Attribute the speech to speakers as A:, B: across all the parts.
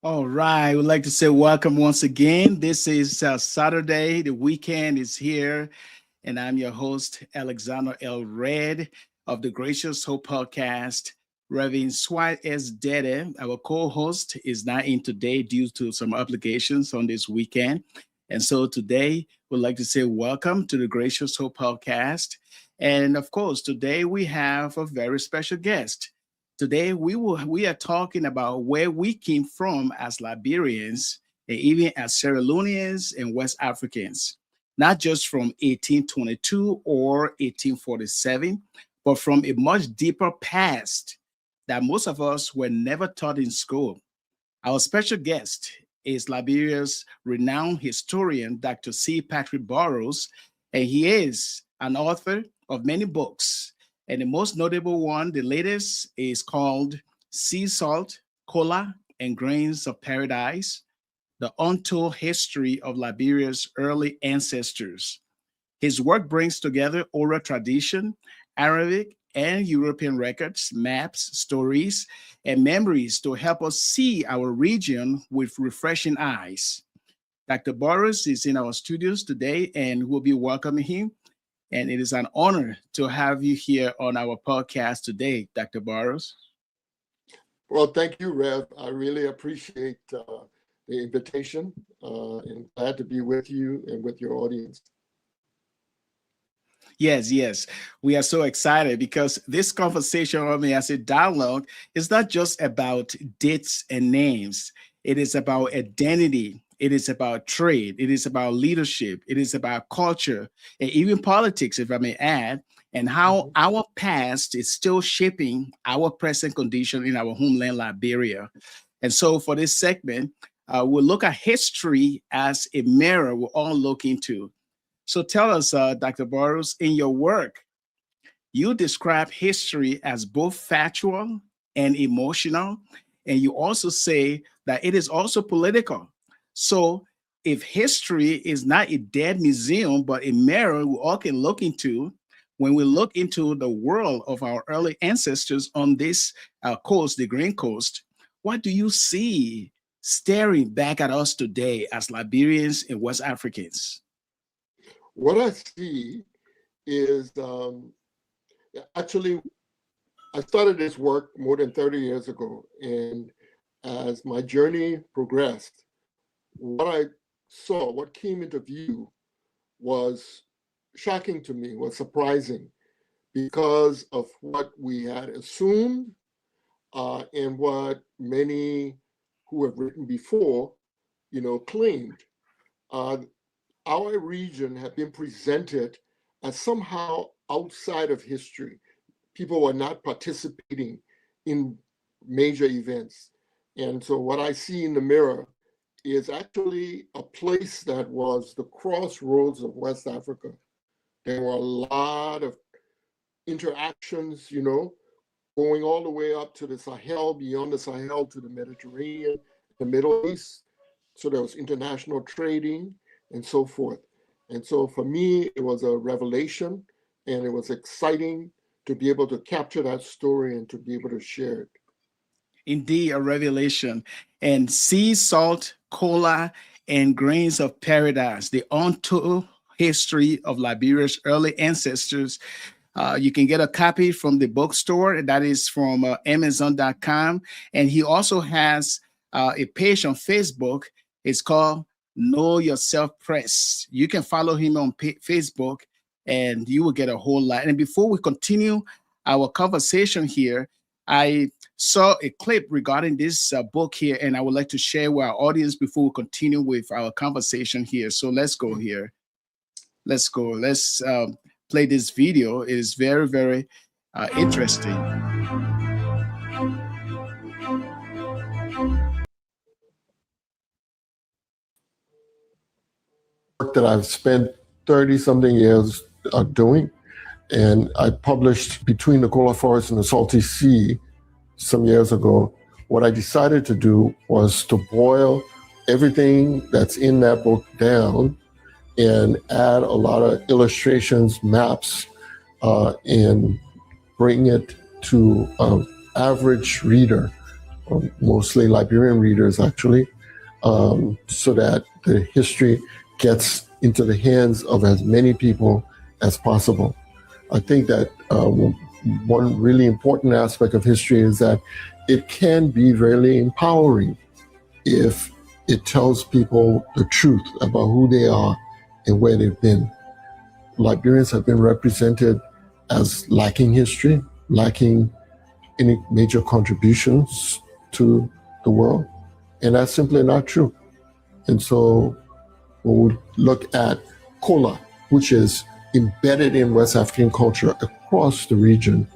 A: All right. We'd like to say welcome once again. This is Saturday. The weekend is here, and I'm your host, Alexander L. Red of the Gracious Hope Podcast. Reverend Swat S. Dede, our co host, is not in today due to some obligations on this weekend. And so today, we'd like to say welcome to the Gracious Hope Podcast. And of course, today we have a very special guest. Today we are talking about where we came from as Liberians and even as Sierra Leoneans and West Africans, not just from 1822 or 1847, but from a much deeper past that most of us were never taught in school. Our special guest is Liberia's renowned historian, Dr. C. Patrick Burrowes, and he is an author of many books. And the most notable one, the latest, is called Sea Salt, Kola, and Grains of Paradise, the untold history of Liberia's early ancestors. His work brings together oral tradition, Arabic and European records, maps, stories, and memories to help us see our region with refreshing eyes. Dr. Boris is in our studios today, and we'll be welcoming him. And it is an honor to have you here on our podcast today, Dr. Boris.
B: Well, thank you, Rev. I really appreciate the invitation and glad to be with you and with your audience.
A: Yes. We are so excited because this conversation, as a dialogue, is not just about dates and names. It is about identity. It is about trade. It is about leadership. It is about culture and even politics, if I may add, and how our past is still shaping our present condition in our homeland, Liberia. And so for this segment, we'll look at history as a mirror we're all looking to. So tell us, Dr. Burrowes, in your work, you describe history as both factual and emotional, and you also say that it is also political. So if history is not a dead museum, but a mirror we all can look into, when we look into the world of our early ancestors on this coast, the Green Coast, what do you see staring back at us today as Liberians and West Africans?
B: What I see is actually, I started this work more than 30 years ago. And as my journey progressed, what I saw, what came into view was shocking to me, was surprising because of what we had assumed and what many who have written before, claimed. Our region had been presented as somehow outside of history. People were not participating in major events. And so what I see in the mirror is actually a place that was the crossroads of West Africa. There were a lot of interactions, going all the way up to the Sahel, beyond the Sahel to the Mediterranean, the Middle East. So there was international trading and so forth. And so for me, it was a revelation, and it was exciting to be able to capture that story and to be able to share it.
A: Indeed, a revelation. And sea salt, cola, and grains of paradise, the untold history of Liberia's early ancestors. You can get a copy from the bookstore. That is from Amazon.com. And he also has a page on Facebook. It's called Know Yourself Press. You can follow him on Facebook and you will get a whole lot. And before we continue our conversation here, I saw a clip regarding this book here, and I would like to share with our audience before we continue with our conversation here. So let's go here. Let's go. Let's play this video. It is very, very interesting.
B: Work that I've spent 30 something years doing. And I published Between the Kola Forest and the Salty Sea some years ago. What I decided to do was to boil everything that's in that book down and add a lot of illustrations, maps, and bring it to an average reader mostly Liberian readers actually, so that the history gets into the hands of as many people as possible. I think that one really important aspect of history is that it can be very empowering if it tells people the truth about who they are and where they've been. Liberians have been represented as lacking history, lacking any major contributions to the world, and that's simply not true. And so when we look at Kola, which is embedded in West African culture across the region,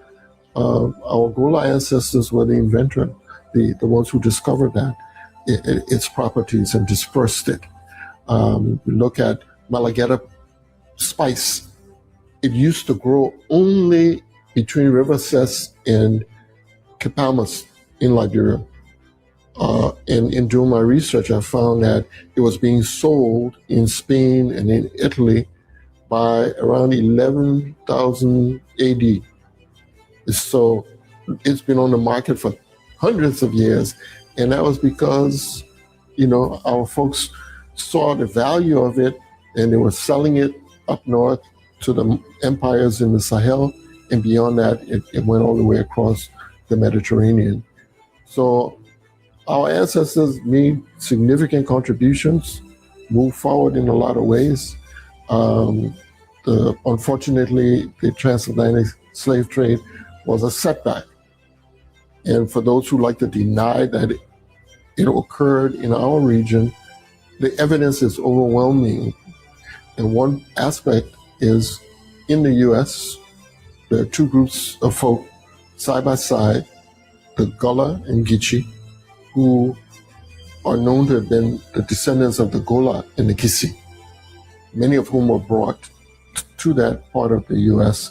B: our Gola ancestors were the inventor, the ones who discovered that, its properties and dispersed it. We look at Malageta spice. It used to grow only between River Ses and Capamas in Liberia. And in doing my research, I found that it was being sold in Spain and in Italy by around 11,000 AD. So it's been on the market for hundreds of years. And that was because, our folks saw the value of it and they were selling it up north to the empires in the Sahel. And beyond that, it went all the way across the Mediterranean. So our ancestors made significant contributions, moved forward in a lot of ways. Unfortunately, the transatlantic slave trade was a setback. And for those who like to deny that it occurred in our region, the evidence is overwhelming. And one aspect is in the US, there are two groups of folk side by side, the Gullah and Geechee, who are known to have been the descendants of the Gola and the Kisi, many of whom were brought to that part of the US,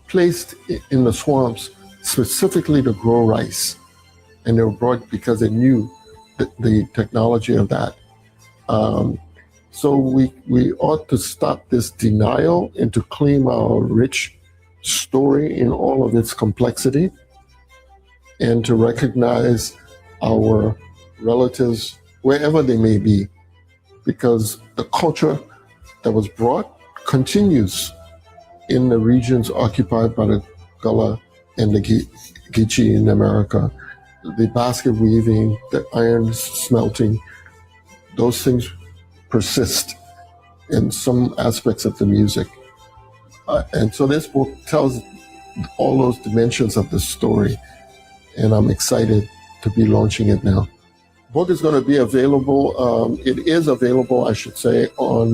B: placed in the swamps specifically to grow rice. And they were brought because they knew the technology of that. So we ought to stop this denial and to claim our rich story in all of its complexity, and to recognize our relatives wherever they may be, because the culture that was brought continues in the regions occupied by the Gullah and the Geechee in America. The basket weaving, the iron smelting, those things persist in some aspects of the music. And so this book tells all those dimensions of the story, and I'm excited to be launching it now. Book is going to be available, it is available, I should say, on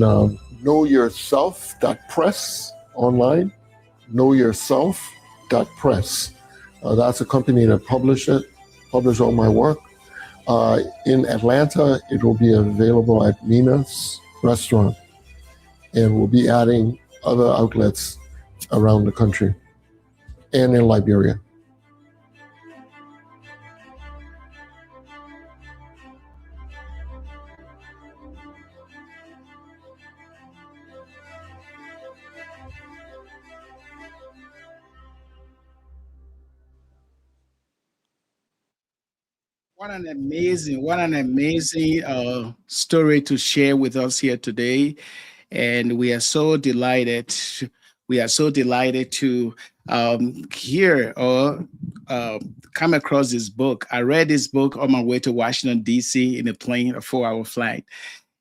B: knowyourself.press online, knowyourself.press. That's a company that published all my work. In Atlanta, it will be available at Mina's restaurant, and we'll be adding other outlets around the country and in Liberia.
A: What an amazing story to share with us here today. And we are so delighted. We are so delighted to hear or come across this book. I read this book on my way to Washington, D.C. in a plane, a 4-hour flight.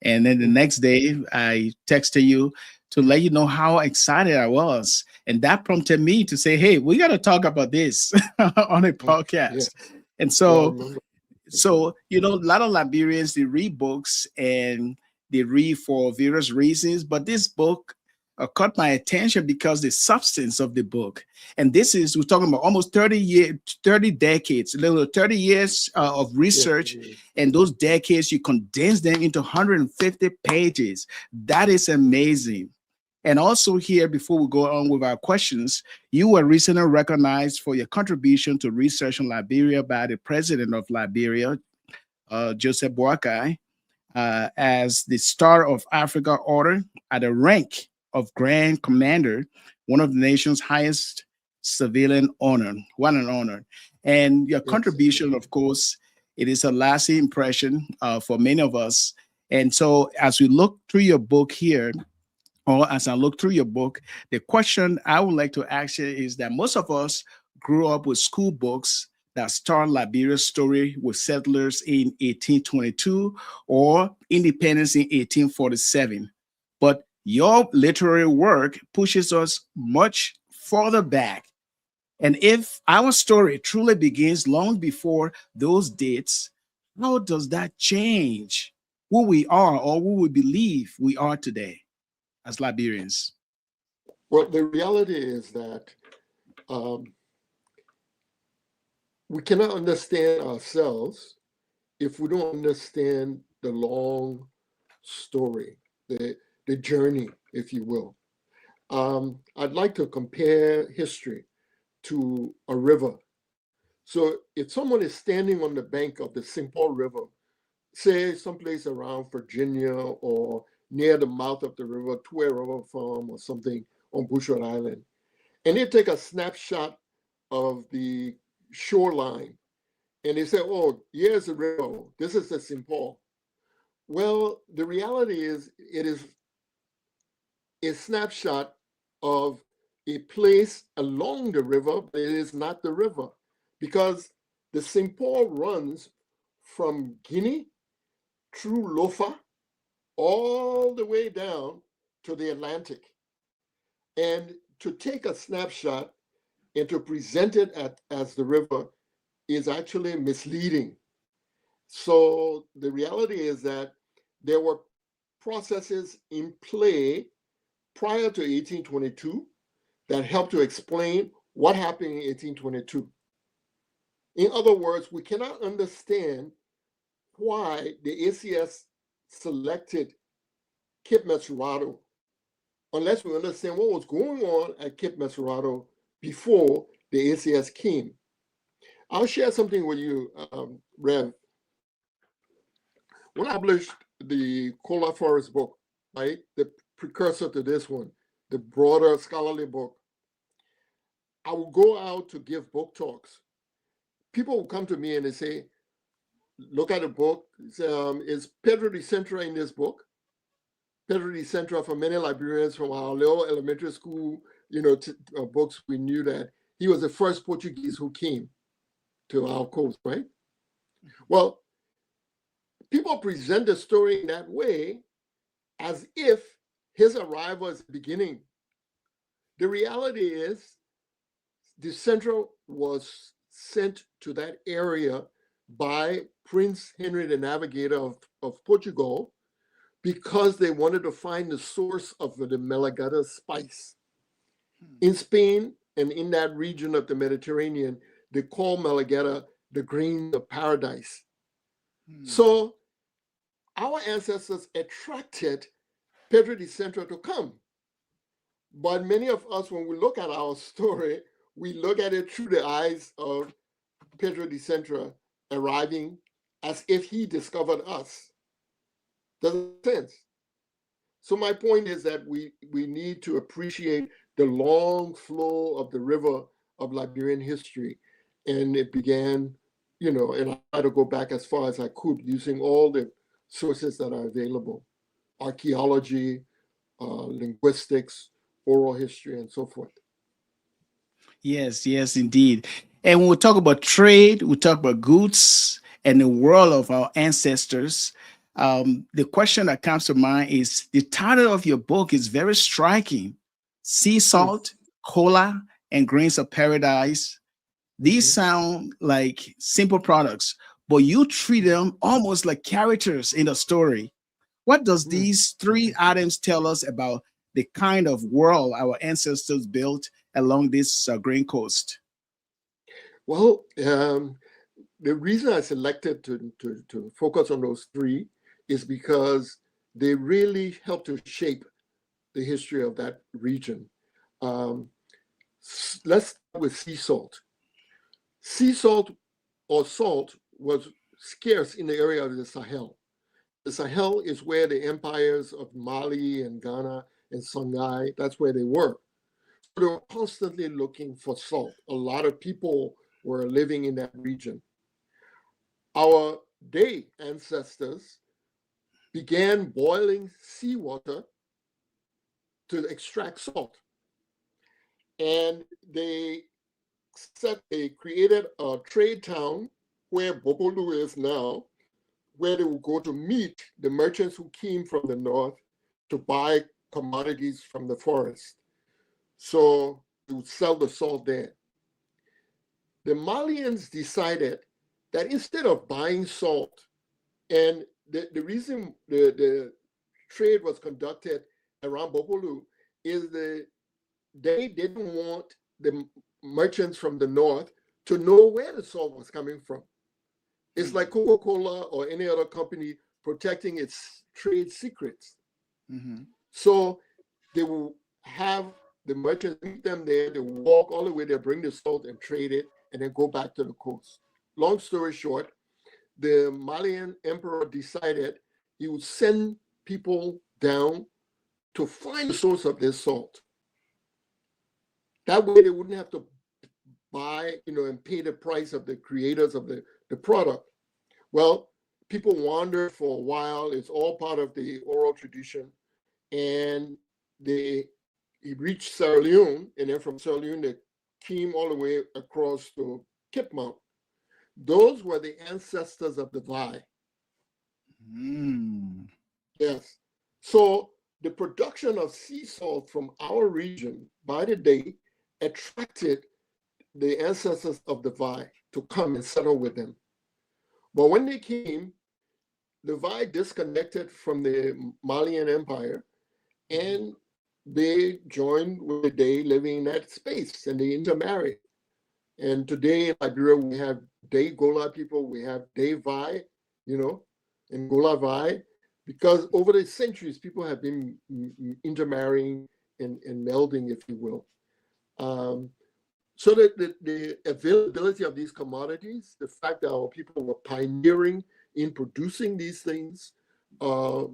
A: And then the next day, I texted you to let you know how excited I was. And that prompted me to say, hey, we got to talk about this on a podcast.
B: Yeah.
A: And
B: Yeah, I
A: so
B: remember.
A: a lot of Liberians, they read books and they read for various reasons, but this book caught my attention because the substance of the book. And we're talking about almost 30 decades, a little 30 years of
B: Yes,
A: research.
B: it is.
A: And those decades, you condense them into 150 pages. That is amazing. And also here, before we go on with our questions, you were recently recognized for your contribution to research in Liberia by the president of Liberia, Joseph Boakai, as the Star of Africa Order at the rank of Grand Commander, one of the nation's highest civilian honor. What an honor. And your
B: Yes.
A: contribution, of course, it is a lasting impression for many of us. And so, as we look through your book here, or as I look through your book, the question I would like to ask you is that most of us grew up with school books that start Liberia's story with settlers in 1822 or independence in 1847. But your literary work pushes us much further back. And if our story truly begins long before those dates, how does that change who we are or who we believe we are today as Liberians?
B: Well, the reality is that um, we cannot understand ourselves if we don't understand the long story, the journey, if you will. I'd like to compare history to a river. So if someone is standing on the bank of the St. Paul River, say someplace around Virginia or near the mouth of the river, Tuer River Farm or something on Bushwood Island, and they take a snapshot of the shoreline and they say, oh, here's the river, this is the St. Paul. Well, the reality is it is a snapshot of a place along the river, but it is not the river because the St. Paul runs from Guinea through Lofa all the way down to the Atlantic. And to take a snapshot and to present it as the river is actually misleading. So the reality is that there were processes in play prior to 1822 that helped to explain what happened in 1822. In other words, we cannot understand why the ACS selected Cape Mesurado unless we understand what was going on at Cape Mesurado before the ACS came. I'll share something with you, Rev. When I published the Kola Forest book, right, the precursor to this one, the broader scholarly book, I would go out to give book talks. People would come to me and they say, look at the book. Is Pedro de Centra in this book? Pedro de Centra, for many Liberians from our Leone elementary school, books, we knew that he was the first Portuguese who came to our coast, right? Well, people present the story in that way as if his arrival is the beginning. The reality is, the Central was sent to that area by Prince Henry the Navigator of Portugal because they wanted to find the source of the Melagata spice. In Spain and in that region of the Mediterranean, they call Melagata the grains of paradise. So our ancestors attracted Pedro de Centra to come. But many of us, when we look at our story, we look at it through the eyes of Pedro de Centra arriving as if he discovered us. Doesn't make sense. So my point is that we need to appreciate the long flow of the river of Liberian history. And it began, and I try to go back as far as I could using all the sources that are available: archaeology, linguistics, oral history, and so forth.
A: Yes, yes, indeed. And when we talk about trade, we talk about goods and the world of our ancestors. The question that comes to mind is the title of your book is very striking: Sea Salt, Kola, and Grains of Paradise. These sound like simple products, but you treat them almost like characters in a story. What does these three items tell us about the kind of world our ancestors built along this grain coast?
B: Well, the reason I selected to focus on those three is because they really help to shape the history of that region. Let's start with sea salt. Sea salt or salt was scarce in the area of the Sahel. The Sahel is where the empires of Mali and Ghana and Songhai, that's where they were. So they were constantly looking for salt. A lot of people were living in that region. Our Day ancestors began boiling seawater to extract salt. And they created a trade town where Bopolu is now, where they would go to meet the merchants who came from the north to buy commodities from the forest. So they would sell the salt there. The Malians decided that instead of buying salt, and the reason the trade was conducted around Bopolu is they didn't want the merchants from the north to know where the salt was coming from. It's like Coca-Cola or any other company protecting its trade secrets.
A: Mm-hmm.
B: So they will have the merchants meet them there, they walk all the way there, bring the salt and trade it, and then go back to the coast. Long story short, the Malian emperor decided he would send people down to find the source of this salt. That way they wouldn't have to buy, and pay the price of the creators of the product. Well, people wandered for a while. It's all part of the oral tradition. And he reached Sierra Leone, and then from Sierra Leone, they came all the way across to Cape Mount. Those were the ancestors of the Vai.
A: Mm.
B: Yes. So the production of sea salt from our region by the Day attracted the ancestors of the Vai to come and settle with them. But when they came, the Vai disconnected from the Malian Empire, and they joined with the Day living in that space, and they intermarried. And today in Liberia, we have Day Gola people, we have Day Vai, and Gola Vai, because over the centuries, people have been intermarrying and melding, if you will. So that the availability of these commodities, the fact that our people were pioneering in producing these things,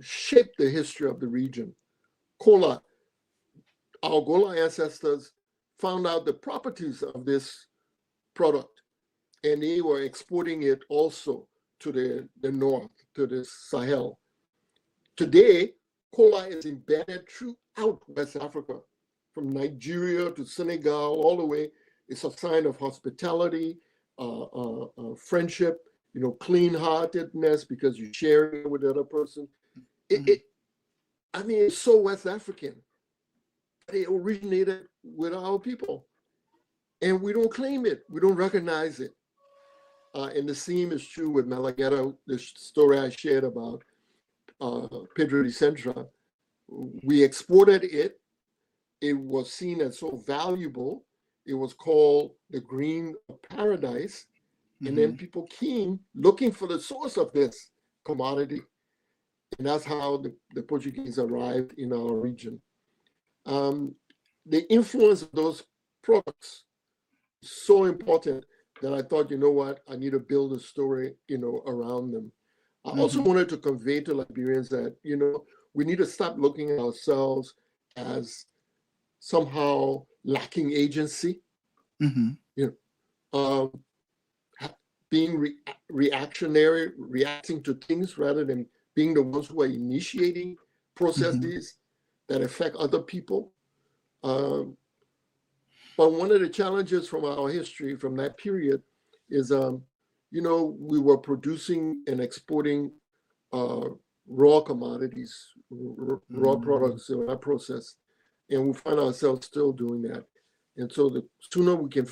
B: shaped the history of the region. Kola, our Gola ancestors found out the properties of this product, and they were exporting it also to the north, to the Sahel. Today, Kola is embedded throughout West Africa, from Nigeria to Senegal, all the way. It's a sign of hospitality, friendship, clean-heartedness because you're sharing it with the other person. It's so West African. It originated with our people, and we don't claim it. We don't recognize it. And the same is true with Malagueta, the story I shared about Pedro de Centra. We exported it. It was seen as so valuable. It was called the Grain of Paradise. And then people came looking for the source of this commodity. And that's how the Portuguese arrived in our region. The influence of those products is so important that I thought, I need to build a story, around them. I also wanted to convey to Liberians that, we need to stop looking at ourselves as somehow lacking agency, being reactionary, reacting to things rather than being the ones who are initiating processes that affect other people. But one of the challenges from our history from that period is, we were producing and exporting raw commodities, raw products that are processed, and we find ourselves still doing that. And so the sooner we can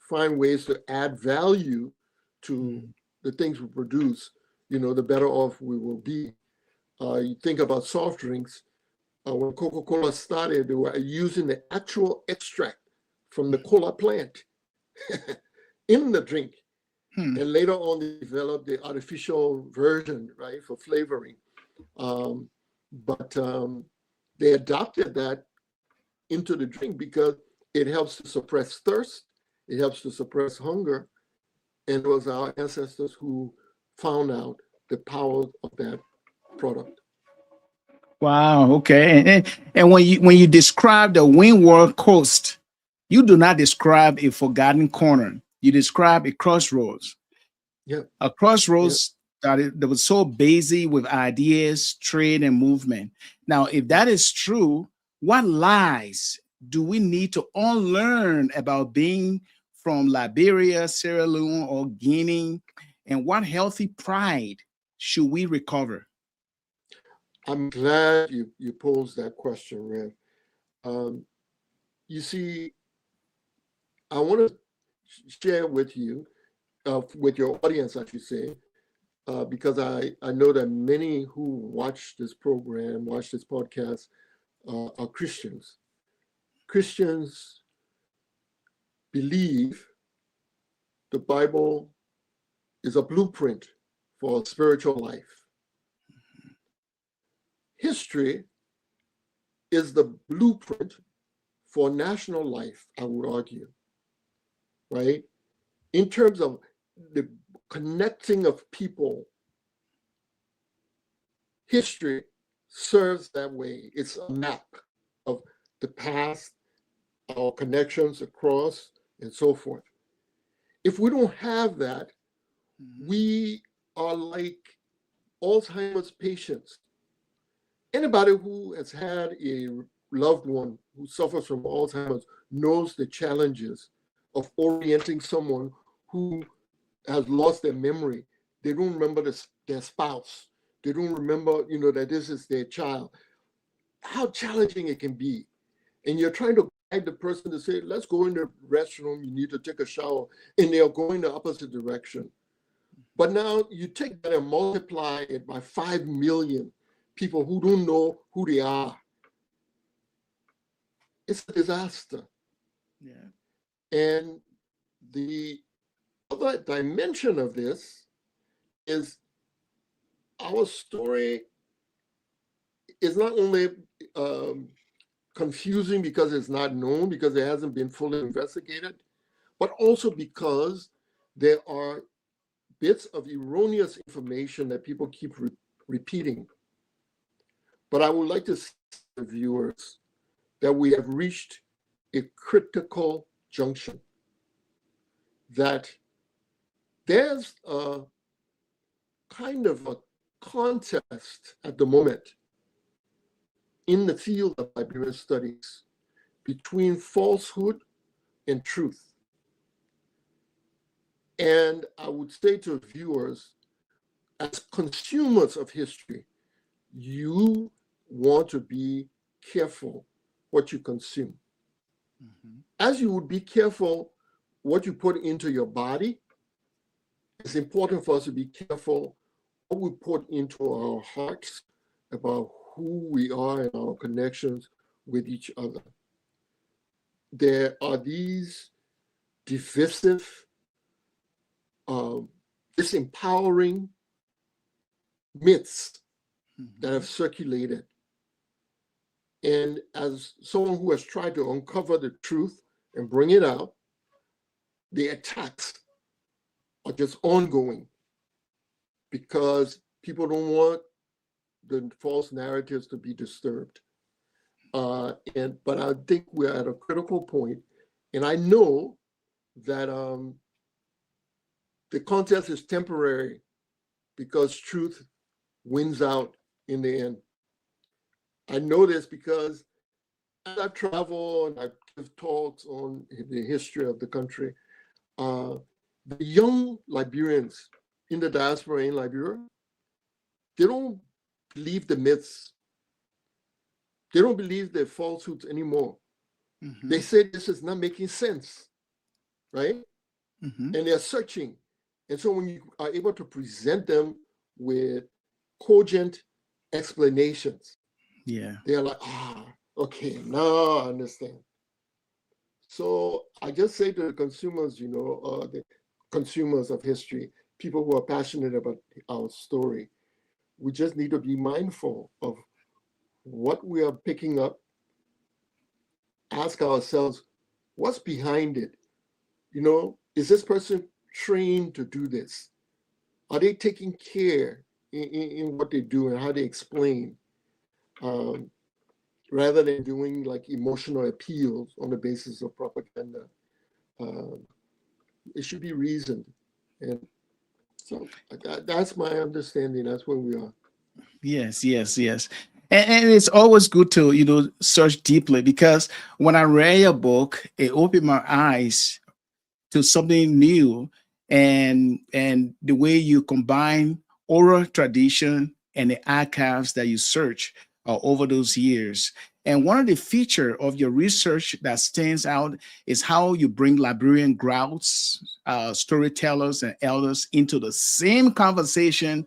B: find ways to add value to the things we produce, the better off we will be. You think about soft drinks. When Coca-Cola started, they were using the actual extract from the cola plant in the drink. And later on, they developed the artificial version, right, for flavoring. But they adopted that into the drink because it helps to suppress thirst, it helps to suppress hunger. And it was our ancestors who found out the power of that product.
A: Wow. Okay. And when you describe the Windward Coast, you do not describe a forgotten corner. You describe a crossroads,
B: Yeah.
A: a
B: Yeah.
A: crossroads that was so busy with ideas, trade, and movement. Now, if that is true, what lies do we need to unlearn about being from Liberia, Sierra Leone, or Guinea? And what healthy pride should we recover?
B: I'm glad you posed that question, Rev. Um, you see, I want to share with you, with your audience, I should say, because I know that many who watch this program, watch this podcast, are Christians. Christians believe the Bible is a blueprint for spiritual life. History is the blueprint for national life, I would argue, right? In terms of the connecting of people, history serves that way. It's a map of the past, our connections across, and so forth. If we don't have that, we are like Alzheimer's patients. Anybody who has had a loved one who suffers from Alzheimer's knows the challenges of orienting someone who has lost their memory. They don't remember their spouse. They don't remember, that this is their child. How challenging it can be. And you're trying to guide the person to say, let's go in the restroom, you need to take a shower, and they're going the opposite direction. But now you take that and multiply it by 5 million people who don't know who they are. It's a disaster.
A: Yeah.
B: And the other dimension of this is our story is not only confusing because it's not known, because it hasn't been fully investigated, but also because there are bits of erroneous information that people keep repeating. But I would like to say to viewers that we have reached a critical junction, that there's a kind of a contest at the moment in the field of Liberian studies between falsehood and truth. And I would say to viewers, as consumers of history, you want to be careful what you consume.
A: Mm-hmm.
B: As you would be careful what you put into your body, it's important for us to be careful what we put into our hearts about who we are and our connections with each other. There are these divisive, disempowering myths that have circulated. And as someone who has tried to uncover the truth and bring it out, the attacks are just ongoing because people don't want the false narratives to be disturbed. But I think we're at a critical point, and I know that the contest is temporary because truth wins out in the end. I know this because as I travel and I give talks on the history of the country, the young Liberians in the diaspora in Liberia, they don't believe the myths. They don't believe the falsehoods anymore.
A: Mm-hmm.
B: They say this is not making sense, right?
A: Mm-hmm.
B: And they're searching. And so when you are able to present them with cogent explanations,
A: Yeah.
B: they're like, okay, now I understand. So I just say to the consumers, the consumers of history, people who are passionate about our story, we just need to be mindful of what we are picking up. Ask ourselves, what's behind it? Is this person trained to do this? Are they taking care in what they do and how they explain, rather than doing like emotional appeals on the basis of propaganda? it should be reasoned. And so that's my understanding. That's where we are.
A: Yes, yes, yes. And it's always good to, search deeply, because when I read a book, it opened my eyes to something new, and the way you combine oral tradition and the archives that you search over those years. And one of the feature of your research that stands out is how you bring Liberian grouts, storytellers, and elders into the same conversation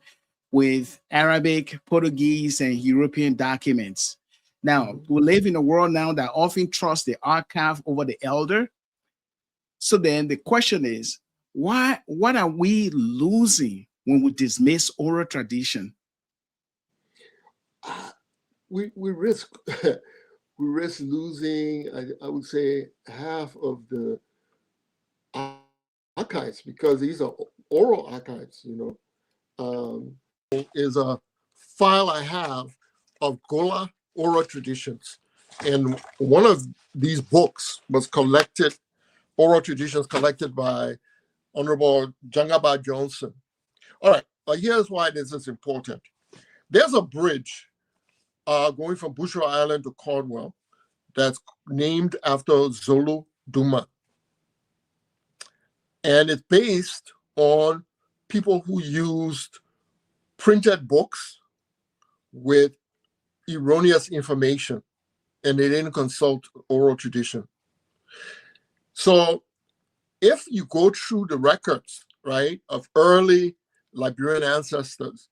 A: with Arabic, Portuguese, and European documents. Now, we live in a world now that often trusts the archive over the elder. So then the question is, what are we losing when we dismiss oral tradition?
B: We risk we risk losing, I would say, half of the archives, because these are oral archives. Is a file I have of Kola oral traditions, and one of these books was collected, oral traditions collected by Honorable Jangaba Johnson. All right, but here's why this is important. There's a bridge going from Bushra Island to Cornwall that's named after Zulu Duma. And it's based on people who used printed books with erroneous information, and they didn't consult oral tradition. So if you go through the records, right, of early Liberian ancestors,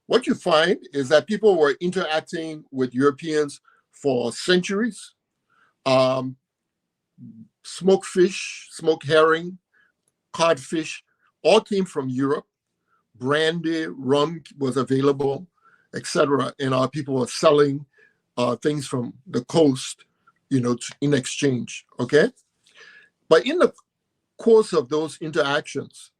B: what you find is that people were interacting with Europeans for centuries. Smoked fish, smoked herring, codfish, all came from Europe. Brandy, rum was available, etc. And our people were selling things from the coast, in exchange, okay? But in the course of those interactions,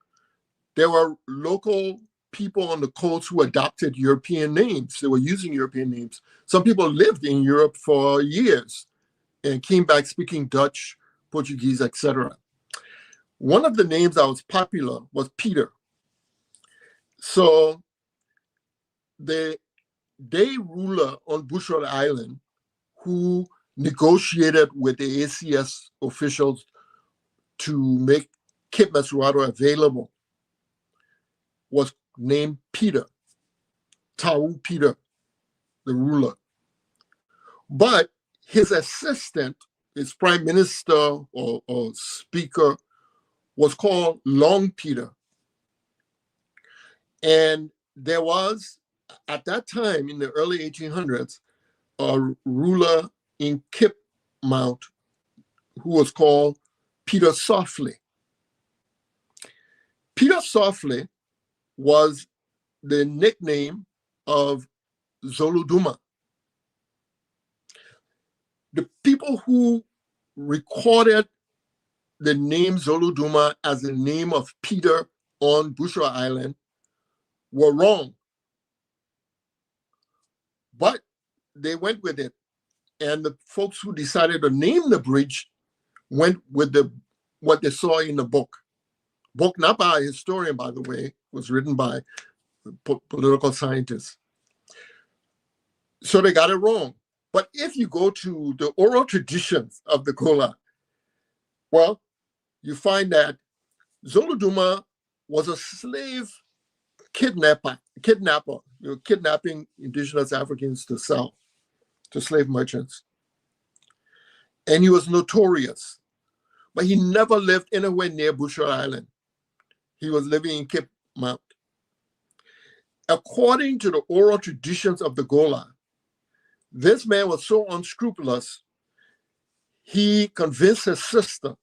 B: there were local people on the coast who adopted European names. They were using European names. Some people lived in Europe for years and came back speaking Dutch, Portuguese, etc. One of the names that was popular was Peter. So the day ruler on Bushra Island, who negotiated with the ACS officials to make Cape Mesurado available, was named Peter, Tau Peter, the ruler. But his assistant, his prime minister or speaker, was called Long Peter. And there was, at that time in the early 1800s, a ruler in Cape Mount who was called Peter Softly. Peter Softly was the nickname of Zoluduma. The people who recorded the name Zoluduma as the name of Peter on Bushra Island were wrong. But they went with it. And the folks who decided to name the bridge went with what they saw in the book. Book, not by a historian, by the way, was written by political scientists. So they got it wrong. But if you go to the oral traditions of the Kola, well, you find that Zoluduma was a slave kidnapper, kidnapping indigenous Africans to sell to slave merchants. And he was notorious, but he never lived anywhere near Bushra Island. He was living in Cape Mount. According to the oral traditions of the Gola, this man was so unscrupulous, he convinced his sister,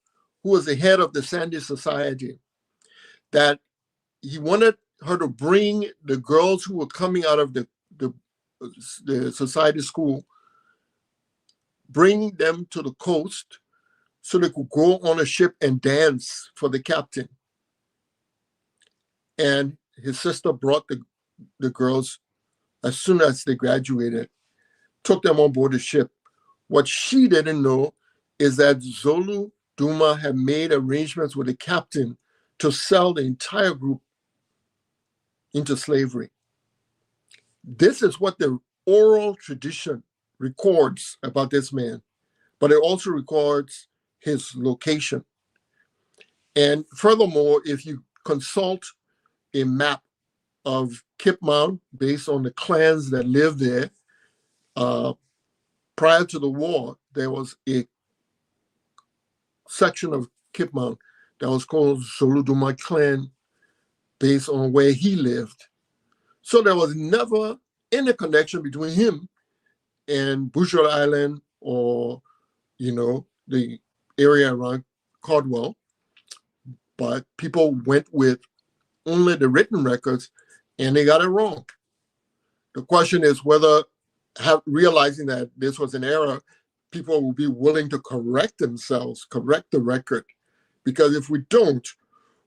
B: who was the head of the Sandy Society, that he wanted her to bring the girls who were coming out of the society school, bring them to the coast so they could go on a ship and dance for the captain. And his sister brought the girls as soon as they graduated, took them on board the ship. What she didn't know is that Zolu Duma had made arrangements with the captain to sell the entire group into slavery. This is what the oral tradition records about this man, but it also records his location. And furthermore, if you consult a map of Kipmount based on the clans that lived there, prior to the war, there was a section of Kipmount that was called Soluduma clan based on where he lived. So there was never any connection between him and Bushel Island or, the area around Caldwell. But people went with only the written records and they got it wrong. The question is whether, realizing that this was an error, people will be willing to correct themselves, correct the record. Because if we don't,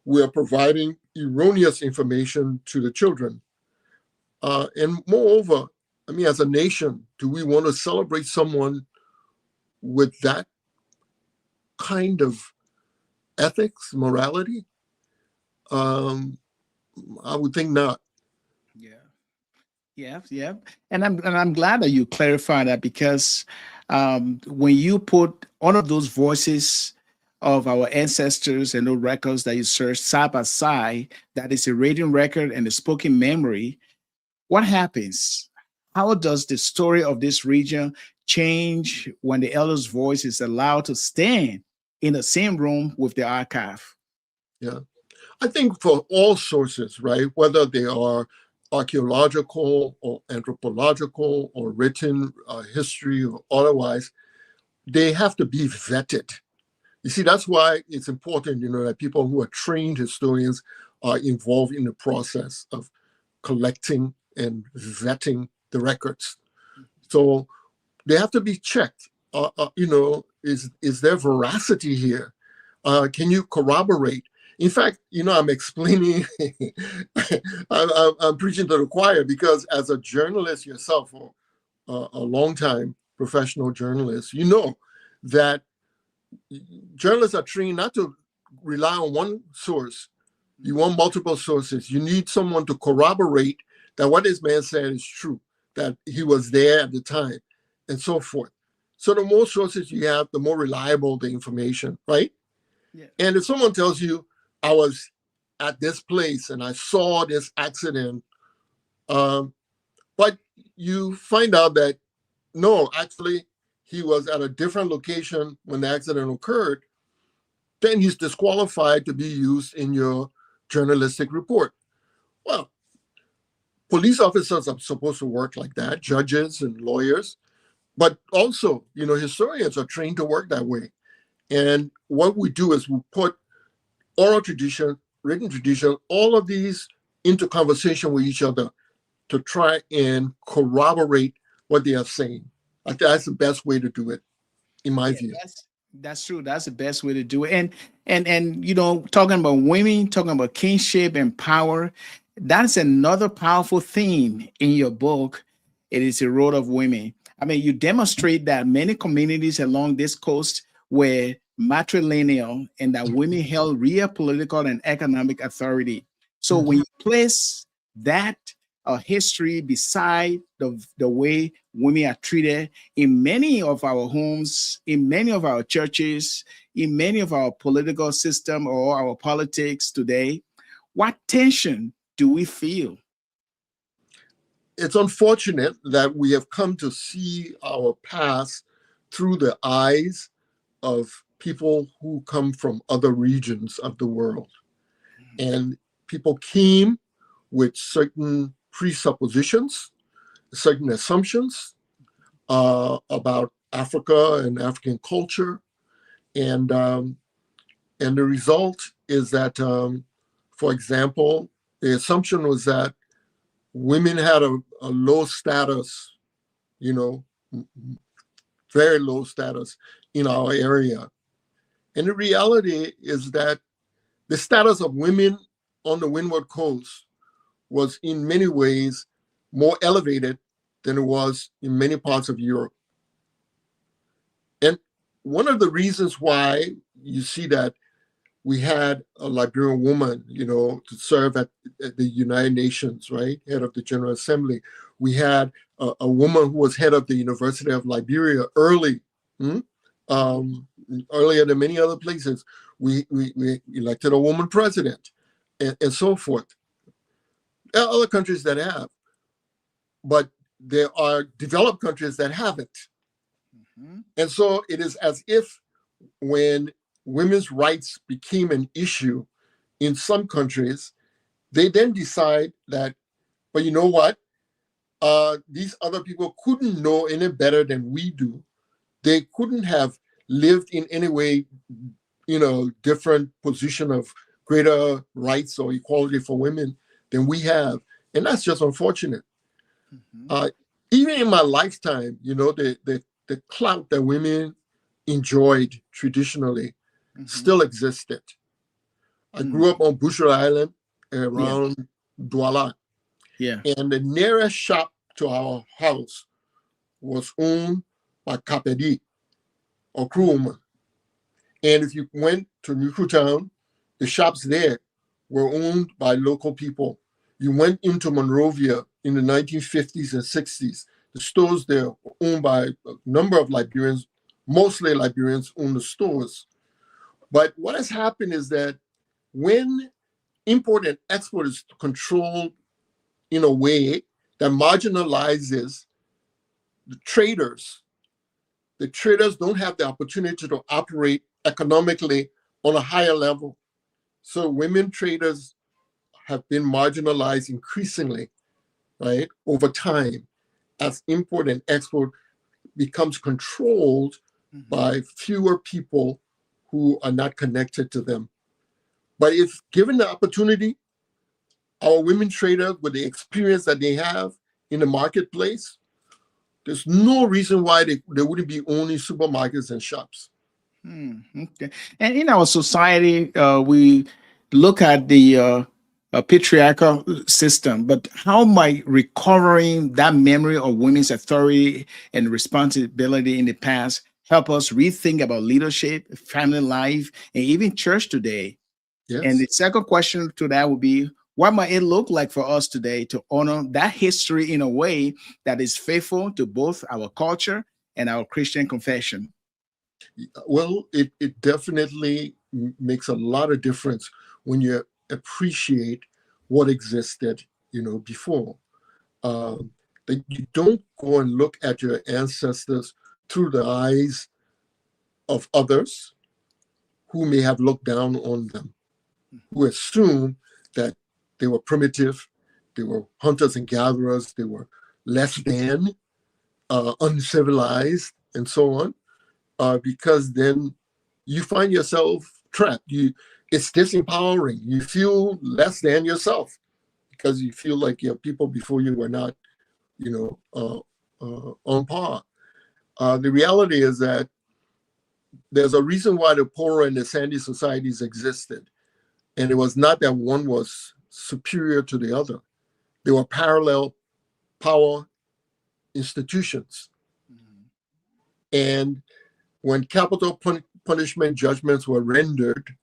B: we are providing erroneous information to the children. And moreover, as a nation, do we want to celebrate someone with that kind of ethics, morality? I would think not.
A: Yeah. And I'm glad that you clarified that, because when you put all of those voices of our ancestors and those records that you search side by side, that is a written record and a spoken memory, what happens? How does the story of this region change when the elder's voice is allowed to stand in the same room with the archive?
B: Yeah. I think for all sources, right, whether they are archaeological or anthropological or written history or otherwise, they have to be vetted. You see, that's why it's important, that people who are trained historians are involved in the process of collecting and vetting the records. So they have to be checked. Is there veracity here? Can you corroborate? In fact, I'm explaining, I'm preaching to the choir, because as a journalist yourself, or a long-time professional journalist, you know that journalists are trained not to rely on one source. You want multiple sources. You need someone to corroborate that what this man said is true, that he was there at the time, and so forth. So the more sources you have, the more reliable the information, right?
A: Yeah.
B: And if someone tells you, I was at this place and I saw this accident, but you find out that, no, actually, he was at a different location when the accident occurred, then he's disqualified to be used in your journalistic report. Well, police officers are supposed to work like that, judges and lawyers, but also, historians are trained to work that way. And what we do is we put oral tradition, written tradition, all of these into conversation with each other to try and corroborate what they are saying. I think that's the best way to do it, in my view.
A: That's true. That's the best way to do it. And talking about women, talking about kingship and power, that's another powerful theme in your book. It is the role of women. You demonstrate that many communities along this coast were matrilineal and that women held real political and economic authority. So when you place that history beside the way women are treated in many of our homes, in many of our churches, in many of our political system or our politics today, what tension do we feel?
B: It's unfortunate that we have come to see our past through the eyes of people who come from other regions of the world. And people came with certain presuppositions, certain assumptions about Africa and African culture. And the result is that, for example, the assumption was that women had a low status, very low status in our area. And the reality is that the status of women on the Windward Coast was in many ways more elevated than it was in many parts of Europe. And one of the reasons why you see that we had a Liberian woman, to serve at the United Nations, right? Head of the General Assembly. We had a woman who was head of the University of Liberia hmm? Earlier than many other places. We elected a woman president and so forth. There are other countries that have, but there are developed countries that haven't.
A: Mm-hmm.
B: And so it is as if when women's rights became an issue in some countries, they then decide that, but you know what? These other people couldn't know any better than we do. They couldn't have lived in any way, different position of greater rights or equality for women than we have. And that's just unfortunate.
A: Mm-hmm.
B: Even in my lifetime, the clout that women enjoyed traditionally still existed. I grew up on Bushra Island around Douala.
A: Yeah.
B: And the nearest shop to our house was owned by Kapedi or crewwoman. And if you went to Nuku Town, the shops there were owned by local people. You went into Monrovia in the 1950s and 60s. The stores there were owned by a number of Liberians, mostly Liberians owned the stores. But what has happened is that when import and export is controlled in a way that marginalizes the traders don't have the opportunity to operate economically on a higher level. So women traders have been marginalized increasingly, right, over time as import and export becomes controlled by fewer people who are not connected to them. But if given the opportunity, our women traders, with the experience that they have in the marketplace, there's no reason why they wouldn't be owning supermarkets and shops.
A: Okay. And in our society, we look at the patriarchal system, but how might recovering that memory of women's authority and responsibility in the past help us rethink about leadership, family life, and even church today?
B: Yes.
A: And the second question to that would be, what might it look like for us today to honor that history in a way that is faithful to both our culture and our Christian confession?
B: Well, it definitely makes a lot of difference when you appreciate what existed, before. That you don't go and look at your ancestors through the eyes of others who may have looked down on them, who assume that they were primitive, they were hunters and gatherers, they were less than, uncivilized, and so on. Because then you find yourself trapped. It's disempowering. You feel less than yourself because you feel like people before you were not, on par. The reality is that there's a reason why the poorer and the sandy societies existed, and it was not that one was superior to the other. They were parallel power institutions, and when capital punishment judgments were rendered,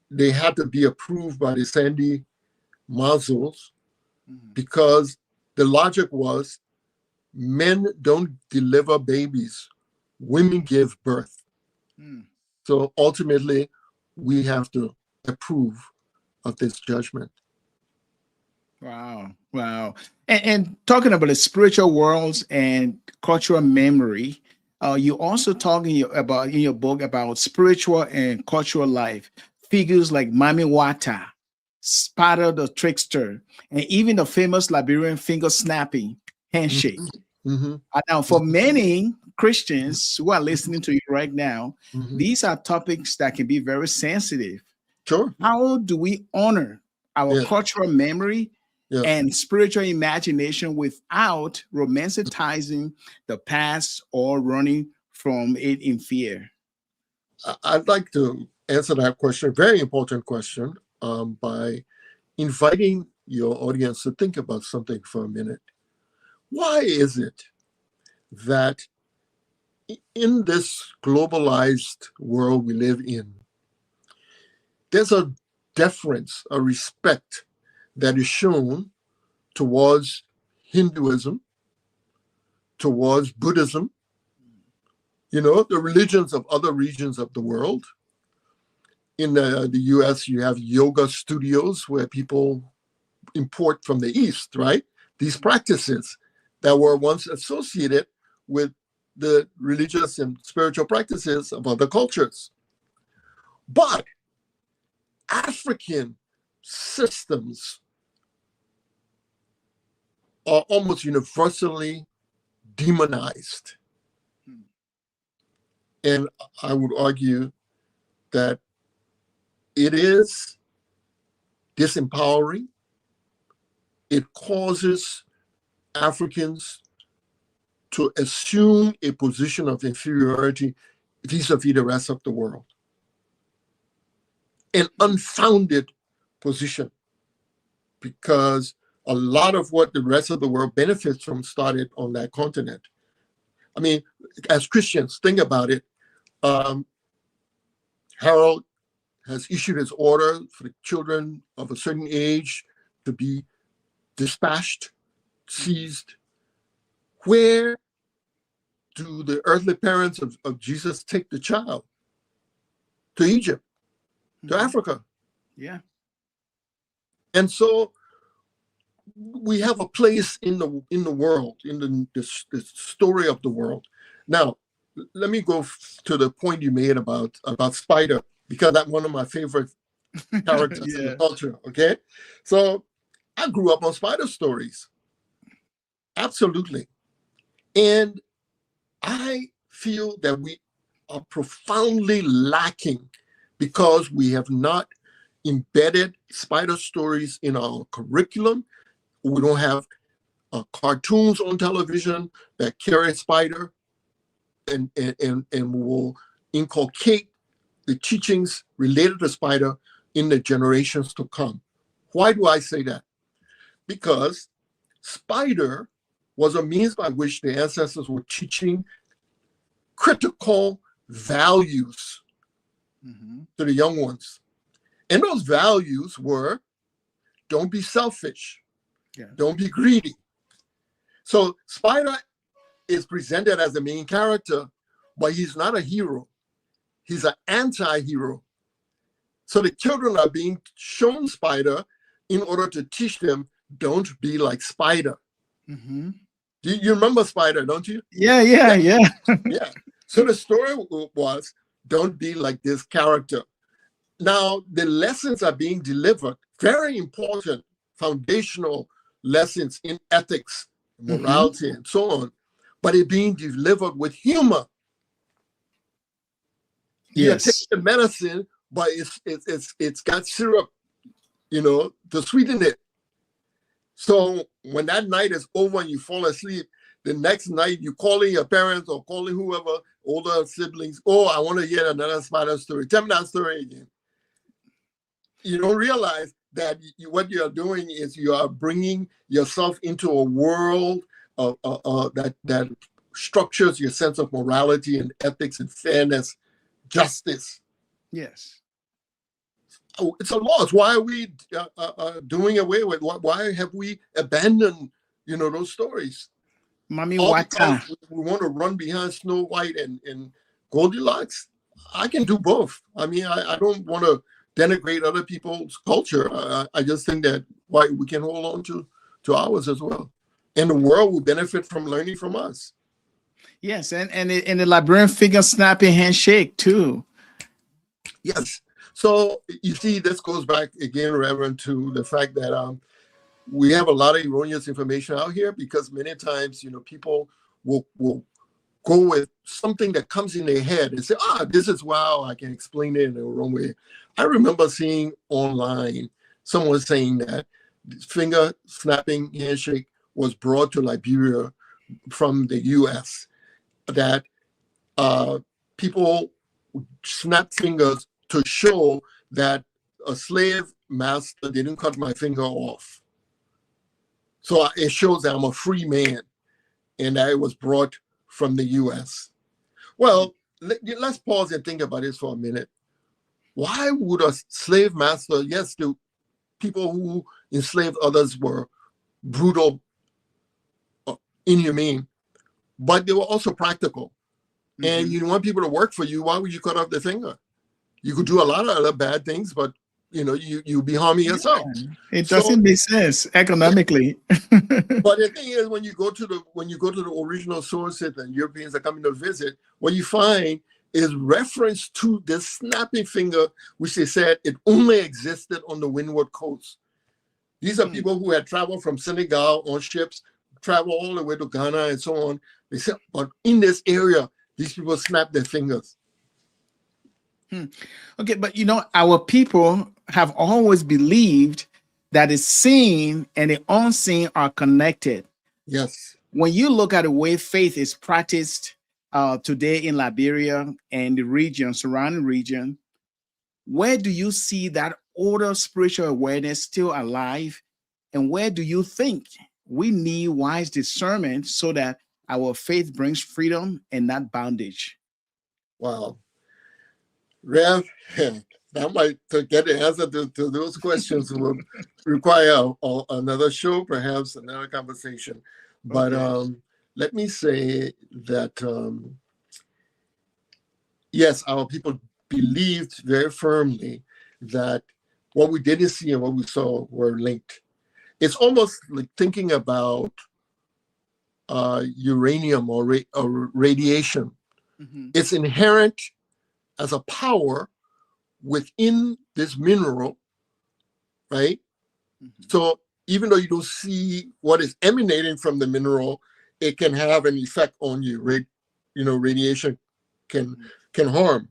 B: they had to be approved by the Sandy Mazuls because the logic was men don't deliver babies, women give birth. So ultimately, we have to approve of this judgment.
A: Wow. Wow. And talking about the spiritual worlds and cultural memory, you also talking about in your book about spiritual and cultural life. Figures like Mami Wata, Spada the trickster, and even the famous Liberian finger snapping handshake. Now, for many Christians who are listening to you right now, these are topics that can be very sensitive.
B: Sure.
A: How do we honor our cultural memory and spiritual imagination without romanticizing the past or running from it in fear?
B: I'd like to answer that question, very important question, by inviting your audience to think about something for a minute. Why is it that in this globalized world we live in, there's a deference, a respect that is shown towards Hinduism, towards Buddhism, the religions of other regions of the world. In the US, you have yoga studios where people import from the East, right? These practices that were once associated with the religious and spiritual practices of other cultures. But African systems are almost universally demonized. And I would argue that it is disempowering. It causes Africans to assume a position of inferiority vis-a-vis the rest of the world. An unfounded position, because a lot of what the rest of the world benefits from started on that continent. I mean, as Christians, think about it. Harold has issued his order for the children of a certain age to be dispatched, seized. Where do the earthly parents of Jesus take the child? To Egypt, to Africa.
A: Yeah.
B: And so we have a place in the world, in the story of the world. Now, let me go to the point you made about Spider, because that's one of my favorite characters in the culture. Okay, so I grew up on Spider stories, absolutely, and I feel that we are profoundly lacking because we have not embedded Spider stories in our curriculum. We don't have cartoons on television that carry Spider and will inculcate the teachings related to Spider in the generations to come. Why do I say that? Because Spider was a means by which the ancestors were teaching critical values to the young ones. And those values were, don't be selfish.
A: Yeah.
B: Don't be greedy. So Spider is presented as the main character, but he's not a hero. He's an anti-hero. So the children are being shown Spider in order to teach them, don't be like Spider.
A: Mm-hmm.
B: You remember Spider, don't you?
A: Yeah.
B: Yeah. So the story was, don't be like this character. Now, the lessons are being delivered, very important, foundational lessons in ethics, morality, and so on, but it's being delivered with humor.
A: Yes.
B: You take the medicine, but it's got syrup, to sweeten it. So when that night is over and you fall asleep, the next night you calling your parents or calling whoever, older siblings, oh, I want to hear another Spider story. Tell me that story again. You don't realize that what you're doing is you are bringing yourself into a world that structures your sense of morality and ethics and fairness, justice.
A: Yes.
B: Oh, it's a loss. Why are we doing away with? Why have we abandoned, those stories?
A: Mommy,
B: All
A: what
B: because we want to run behind Snow White and Goldilocks. I can do both. I mean, I don't want to denigrate other people's culture. I just think that we can hold on to ours as well, and the world will benefit from learning from us.
A: Yes, and the librarian finger snapping handshake too.
B: Yes. So you see, this goes back again, Reverend, to the fact that we have a lot of erroneous information out here, because many times, people will go with something that comes in their head and say, this is wow, I can explain it in the wrong way. I remember seeing online someone saying that finger snapping handshake was brought to Liberia from the US, that people snap fingers to show that a slave master didn't cut my finger off. So it shows that I'm a free man, and that it was brought from the US. Well, let's pause and think about this for a minute. why would a slave master, yes, the people who enslaved others were brutal, inhumane, but they were also practical. And you want people to work for you, why would you cut off their finger? You could do a lot of other bad things, but you be harming yourself.
A: It
B: So
A: doesn't make sense economically.
B: but the thing is, when you go to the original sources and Europeans are coming to visit, what you find is reference to this snapping finger, which they said it only existed on the windward coast. These are people who had traveled from Senegal on ships, traveled all the way to Ghana and so on. They said, but in this area, these people snap their fingers.
A: Okay, but our people have always believed that the seen and the unseen are connected.
B: Yes.
A: When you look at the way faith is practiced today in Liberia and the surrounding region, where do you see that older spiritual awareness still alive? And where do you think we need wise discernment so that our faith brings freedom and not bondage?
B: Wow. Rev, that might, to get the answer to those questions would require another show, perhaps another conversation. But let me say that, yes, our people believed very firmly that what we didn't see and what we saw were linked. It's almost like thinking about uranium or radiation. It's inherent as a power within this mineral, right? So even though you don't see what is emanating from the mineral, it can have an effect on you. Radiation can harm,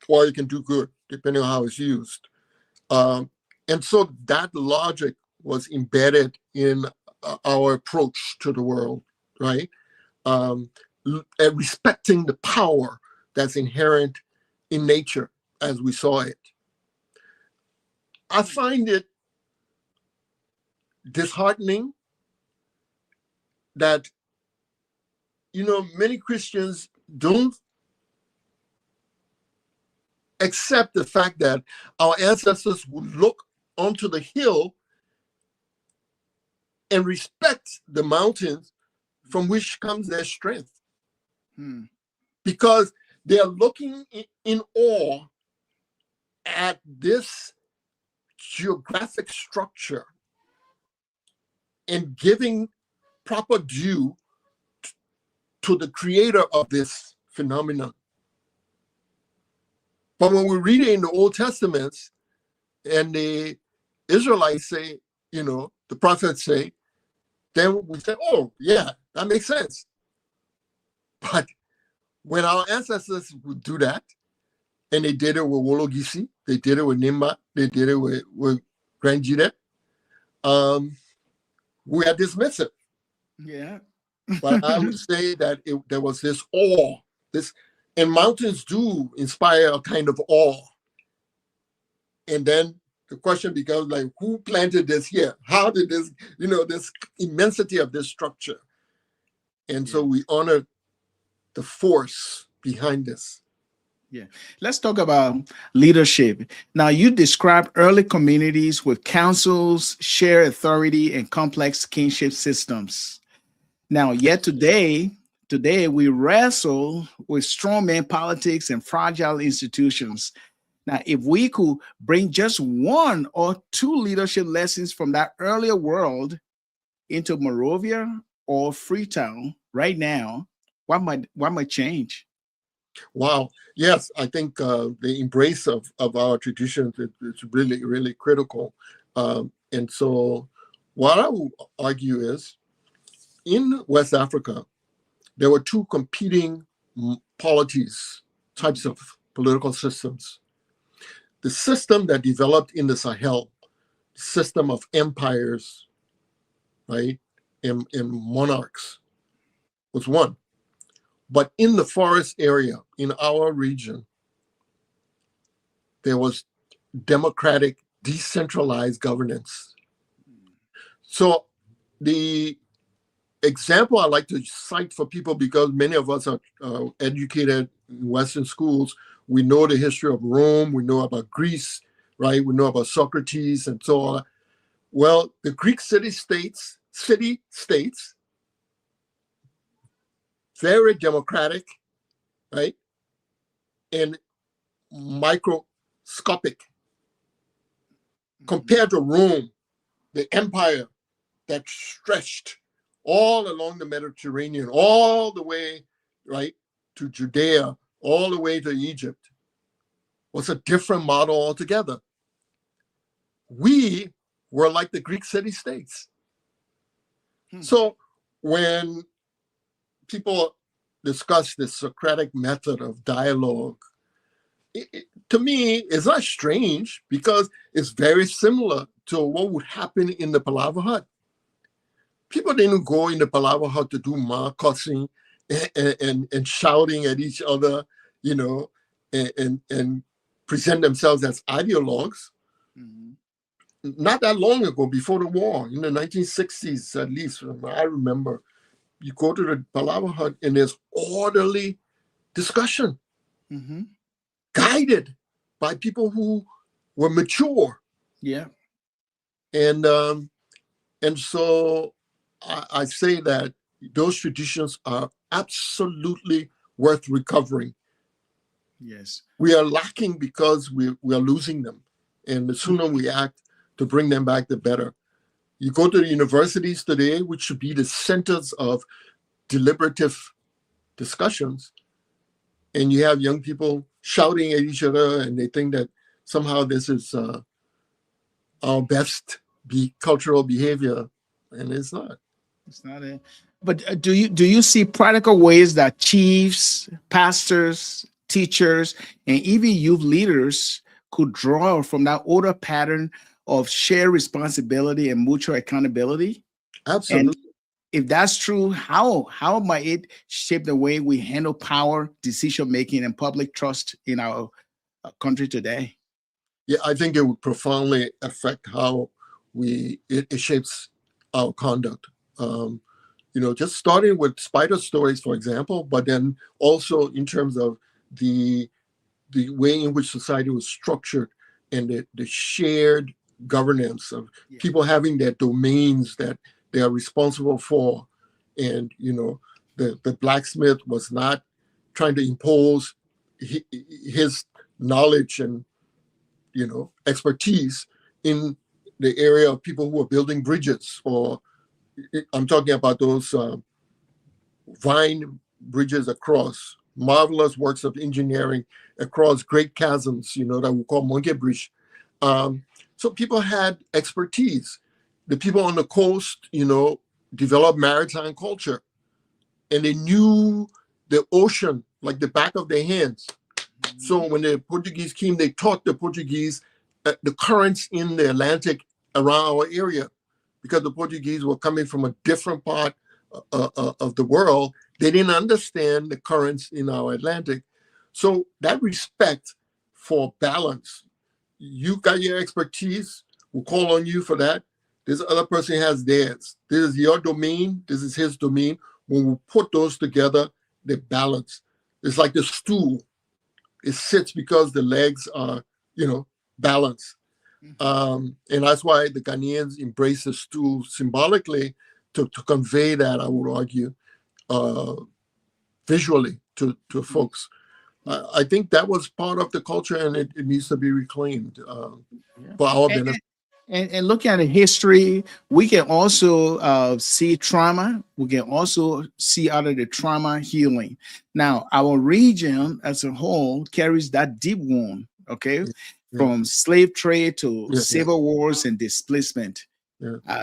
B: or it can do good, depending on how it's used. And so that logic was embedded in our approach to the world, right? Respecting the power that's inherent in nature as we saw it. I find it disheartening that, many Christians don't accept the fact that our ancestors would look onto the hill and respect the mountains from which comes their strength. Because they are looking in awe at this geographic structure and giving proper due to the creator of this phenomenon. But when we read it in the Old Testaments and the Israelites say, the prophets say, then we say, oh, yeah, that makes sense. But when our ancestors would do that, and they did it with Wologisi, they did it with Nimba, they did it with Grand Jide, we are dismissive.
A: Yeah.
B: But I would say that there was this awe, and mountains do inspire a kind of awe. And then the question becomes like, who planted this here? How did this, this immensity of this structure? And so we honor the force behind this.
A: Yeah. Let's talk about leadership. Now, you describe early communities with councils, shared authority, and complex kinship systems. Now, yet today we wrestle with strongman politics and fragile institutions. Now, if we could bring just one or two leadership lessons from that earlier world into Monrovia or Freetown right now, what might change?
B: Wow. Yes, I think the embrace of our traditions is really, really critical. And so what I will argue is, in West Africa, there were two competing polities, types of political systems. The system that developed in the Sahel, system of empires, right, and monarchs, was one. But in the forest area, in our region, there was democratic, decentralized governance. So the example I like to cite for people, because many of us are educated in Western schools, We know the history of Rome. We know about Greece, right? We know about Socrates and so on. Well, the Greek city-states, very democratic, right? And microscopic compared to Rome, the empire that stretched all along the Mediterranean, all the way, right, to Judea, all the way to Egypt, was a different model altogether. We were like the Greek city-states. So when people discuss the Socratic method of dialogue, to me, it's not strange because it's very similar to what would happen in the Palaver Hut. People didn't go in the Palaver Hut to do cussing and shouting at each other, you know, and present themselves as ideologues. Mm-hmm. Not that long ago, before the war, in the 1960s at least, I remember, you go to the Palaver Hut and there's orderly discussion, mm-hmm. guided by people who were mature.
A: Yeah.
B: And so I say that those traditions are absolutely worth recovering.
A: Yes.
B: We are lacking because we are losing them. And the sooner we act to bring them back, the better. You go to the universities today, which should be the centers of deliberative discussions, and you have young people shouting at each other, and they think that somehow this is our best cultural behavior, and it's not.
A: It's not it. But do you see practical ways that chiefs, pastors, teachers, and even youth leaders could draw from that older pattern of shared responsibility and mutual accountability?
B: Absolutely.
A: And if that's true, how might it shape the way we handle power, decision making, and public trust in our country today?
B: Yeah, I think it would profoundly affect how it shapes our conduct. Just starting with spider stories, for example, but then also in terms of the way in which society was structured and the shared governance of people having their domains that they are responsible for. And, the blacksmith was not trying to impose his knowledge and, expertise in the area of people who are building bridges, or I'm talking about those vine bridges across marvelous works of engineering across great chasms, that we call monkey bridge. So people had expertise. The people on the coast, developed maritime culture, and they knew the ocean like the back of their hands. So when the Portuguese came, they taught the Portuguese the currents in the Atlantic around our area, because the Portuguese were coming from a different part of the world. They didn't understand the currents in our Atlantic. So that respect for balance, you got your expertise, we'll call on you for that. This other person has theirs. This is your domain, this is his domain. When we put those together, they balance. It's like the stool. It sits because the legs are, balanced. And that's why the Ghanaians embrace the stool symbolically to convey that, I would argue, visually to folks. I think that was part of the culture, and it needs to be reclaimed for our benefit.
A: And looking at the history, we can also see trauma. We can also see out of the trauma healing. Now, our region as a whole carries that deep wound, okay, from slave trade to civil wars and displacement.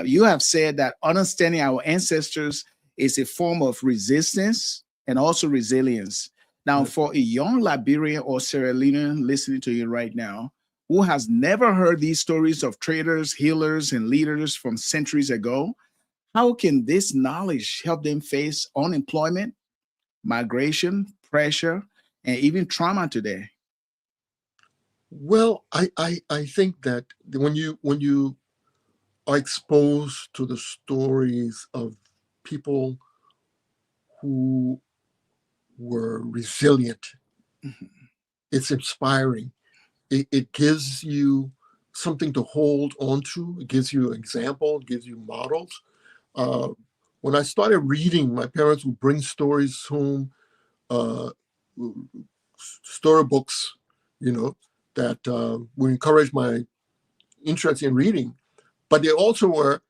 A: You have said that understanding our ancestors is a form of resistance and also resilience. Now, for a young Liberian or Sierra Leonean listening to you right now, who has never heard these stories of traders, healers, and leaders from centuries ago, how can this knowledge help them face unemployment, migration, pressure, and even trauma today?
B: Well, I think that when you are exposed to the stories of people who were resilient, It's inspiring. It gives you something to hold on to. It gives you an example. It gives you models. Uh, when I started reading, my parents would bring stories home, uh, storybooks, that would encourage my interest in reading. But they also were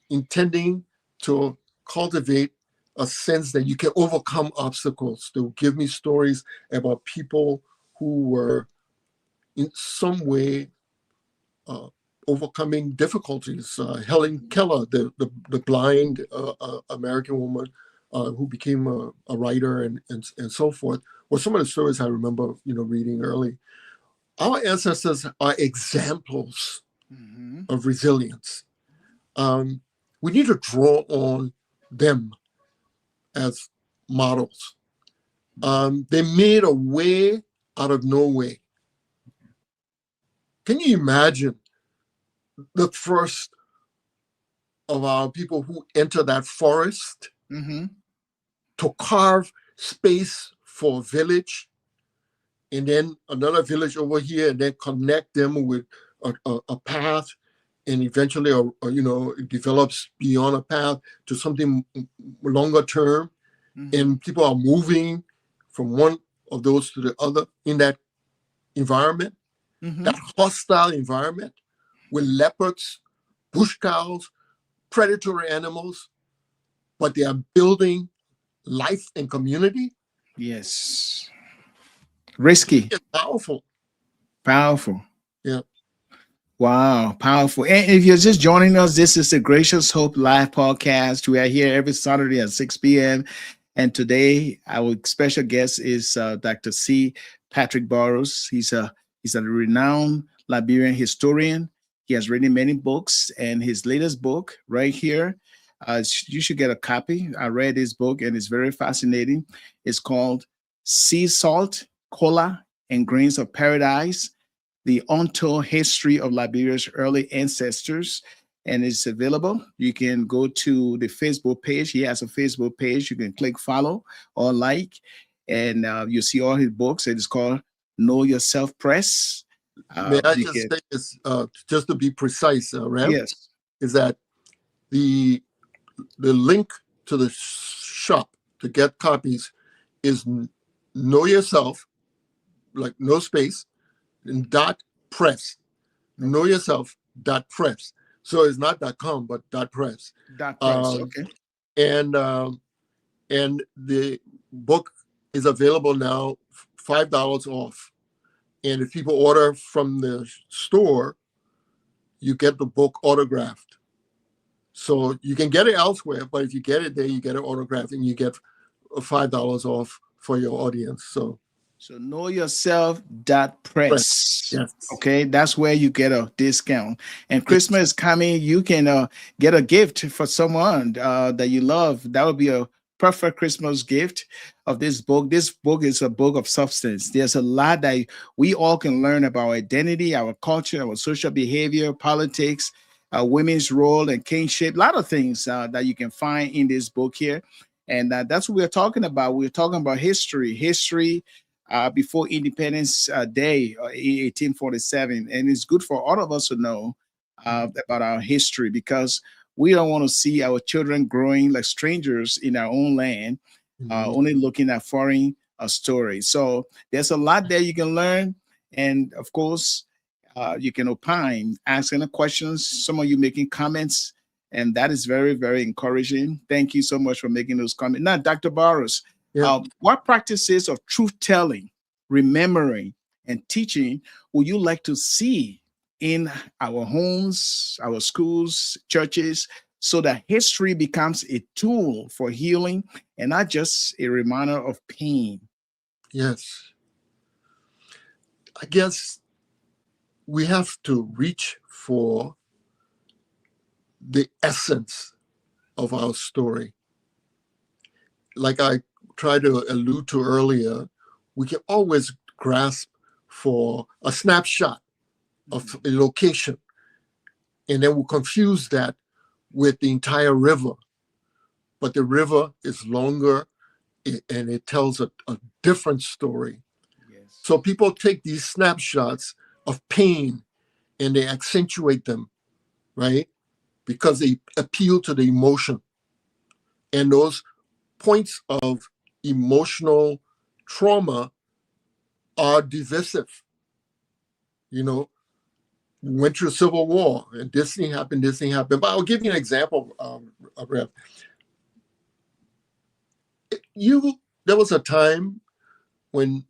B: intending to cultivate a sense that you can overcome obstacles. They would give me stories about people who were in some way overcoming difficulties. Helen Keller, the blind American woman who became a writer and so forth, were some of the stories I remember, reading early. Our ancestors are examples of resilience. We need to draw on them as models. They made a way out of no way. Can you imagine the first of our people who enter that forest to carve space for a village, and then another village over here, and then connect them with a path, and eventually, it develops beyond a path to something longer term, and people are moving from one of those to the other in that environment, that hostile environment with leopards, bush cows, predatory animals, but they are building life and community.
A: Yes. Risky.
B: It's powerful.
A: Powerful.
B: Yeah.
A: Wow, powerful. And if you're just joining us, this is the Gracious Hope Live podcast. We are here every Saturday at 6 p.m. And today, our special guest is Dr. C. Patrick Burrowes. He's a renowned Liberian historian. He has written many books, and his latest book, right here, you should get a copy. I read his book, and it's very fascinating. It's called Sea Salt, Kola, and Grains of Paradise: The Untold History of Liberia's Early Ancestors. And it's available. You can go to the Facebook page. He has a Facebook page. You can click follow or like, and you see all his books. It's called Know Yourself Press.
B: May I
A: You
B: just
A: can,
B: say this, just to be precise, Ram,
A: yes.
B: is that the link to the shop to get copies is Know Yourself, like no space, and dot press. Know Yourself dot press. So it's not .com, but dot press.
A: Dot press.
B: Um,
A: Okay.
B: and the book is available now, $5 off. And if people order from the store, you get the book autographed. So you can get it elsewhere, but if you get it there, you get it autographed, and you get $5 off for your audience. So
A: Know Yourself dot press.
B: yes,
A: Okay, that's where you get a discount. And Christmas is coming. You can get a gift for someone that you love. That would be a perfect Christmas gift of this book. This book is a book of substance. There's a lot that we all can learn about identity, our culture, our social behavior, politics, women's role and kinship. A lot of things that you can find in this book here. And that's what we're talking about. We're talking about history before Independence Day, 1847. And it's good for all of us to know about our history, because we don't want to see our children growing like strangers in our own land, only looking at foreign stories. So there's a lot there you can learn. And of course, you can opine, ask any questions. Some of you making comments, and that is very, very encouraging. Thank you so much for making those comments. Now, Dr. Burrowes, what practices of truth telling, remembering, and teaching would you like to see in our homes, our schools, churches, so that history becomes a tool for healing and not just a reminder of pain?
B: Yes. I guess we have to reach for the essence of our story. Like I tried to allude to earlier, we can always grasp for a snapshot of a location, and then we'll confuse that with the entire river. But the river is longer, and it tells a different story.
A: Yes.
B: So people take these snapshots of pain and they accentuate them, right? Because they appeal to the emotion. And those points of emotional trauma are divisive. You know, we went through a civil war and this thing happened. But I'll give you an example, Rev. There was a time when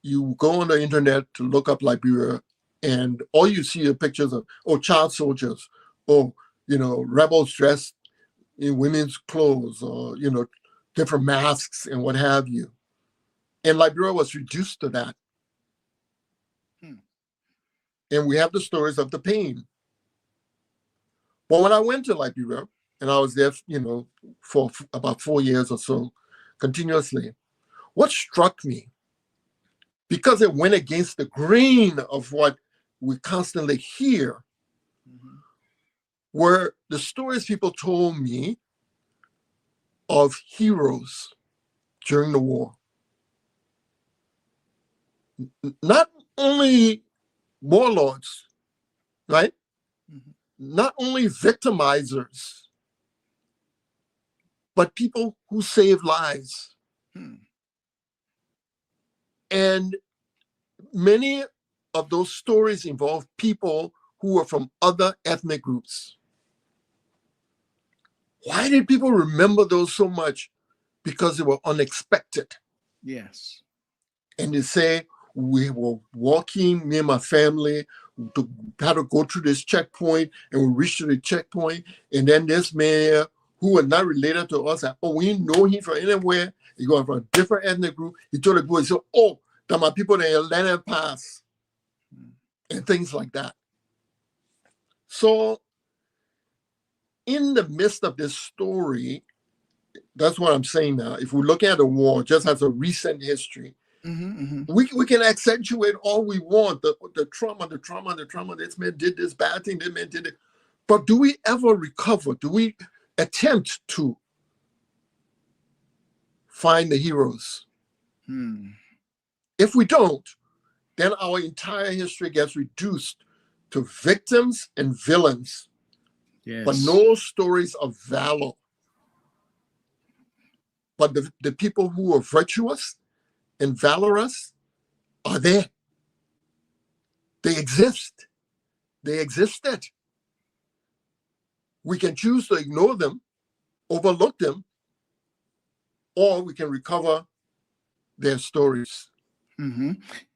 B: you go on the internet to look up Liberia, and all you see are pictures of child soldiers, or rebels dressed in women's clothes, or different masks and what have you. And Liberia was reduced to that. And we have the stories of the pain. But when I went to Liberia, and I was there, for about 4 years or so, continuously, what struck me, because it went against the grain of what we constantly hear, were the stories people told me of heroes during the war. Not only warlords, right? Not only victimizers, but people who saved lives. And many of those stories involve people who were from other ethnic groups. Why did people remember those so much? Because they were unexpected.
A: Yes.
B: And they say, we were walking, me and my family, had to go through this checkpoint, and we reached to the checkpoint, and then this man who was not related to us, said, we didn't know him from anywhere. He got from a different ethnic group. He told the group, he said, that my people in Atlanta Pass, and things like that. So in the midst of this story, that's what I'm saying now. If we're looking at the war just as a recent history, we can accentuate all we want, the trauma. This man did this bad thing, this man did it. But do we ever recover? Do we attempt to find the heroes? If we don't, then our entire history gets reduced to victims and villains, but no stories of valor. But the people who are virtuous and valorous are there. They exist. They existed. We can choose to ignore them, overlook them, or we can recover their stories.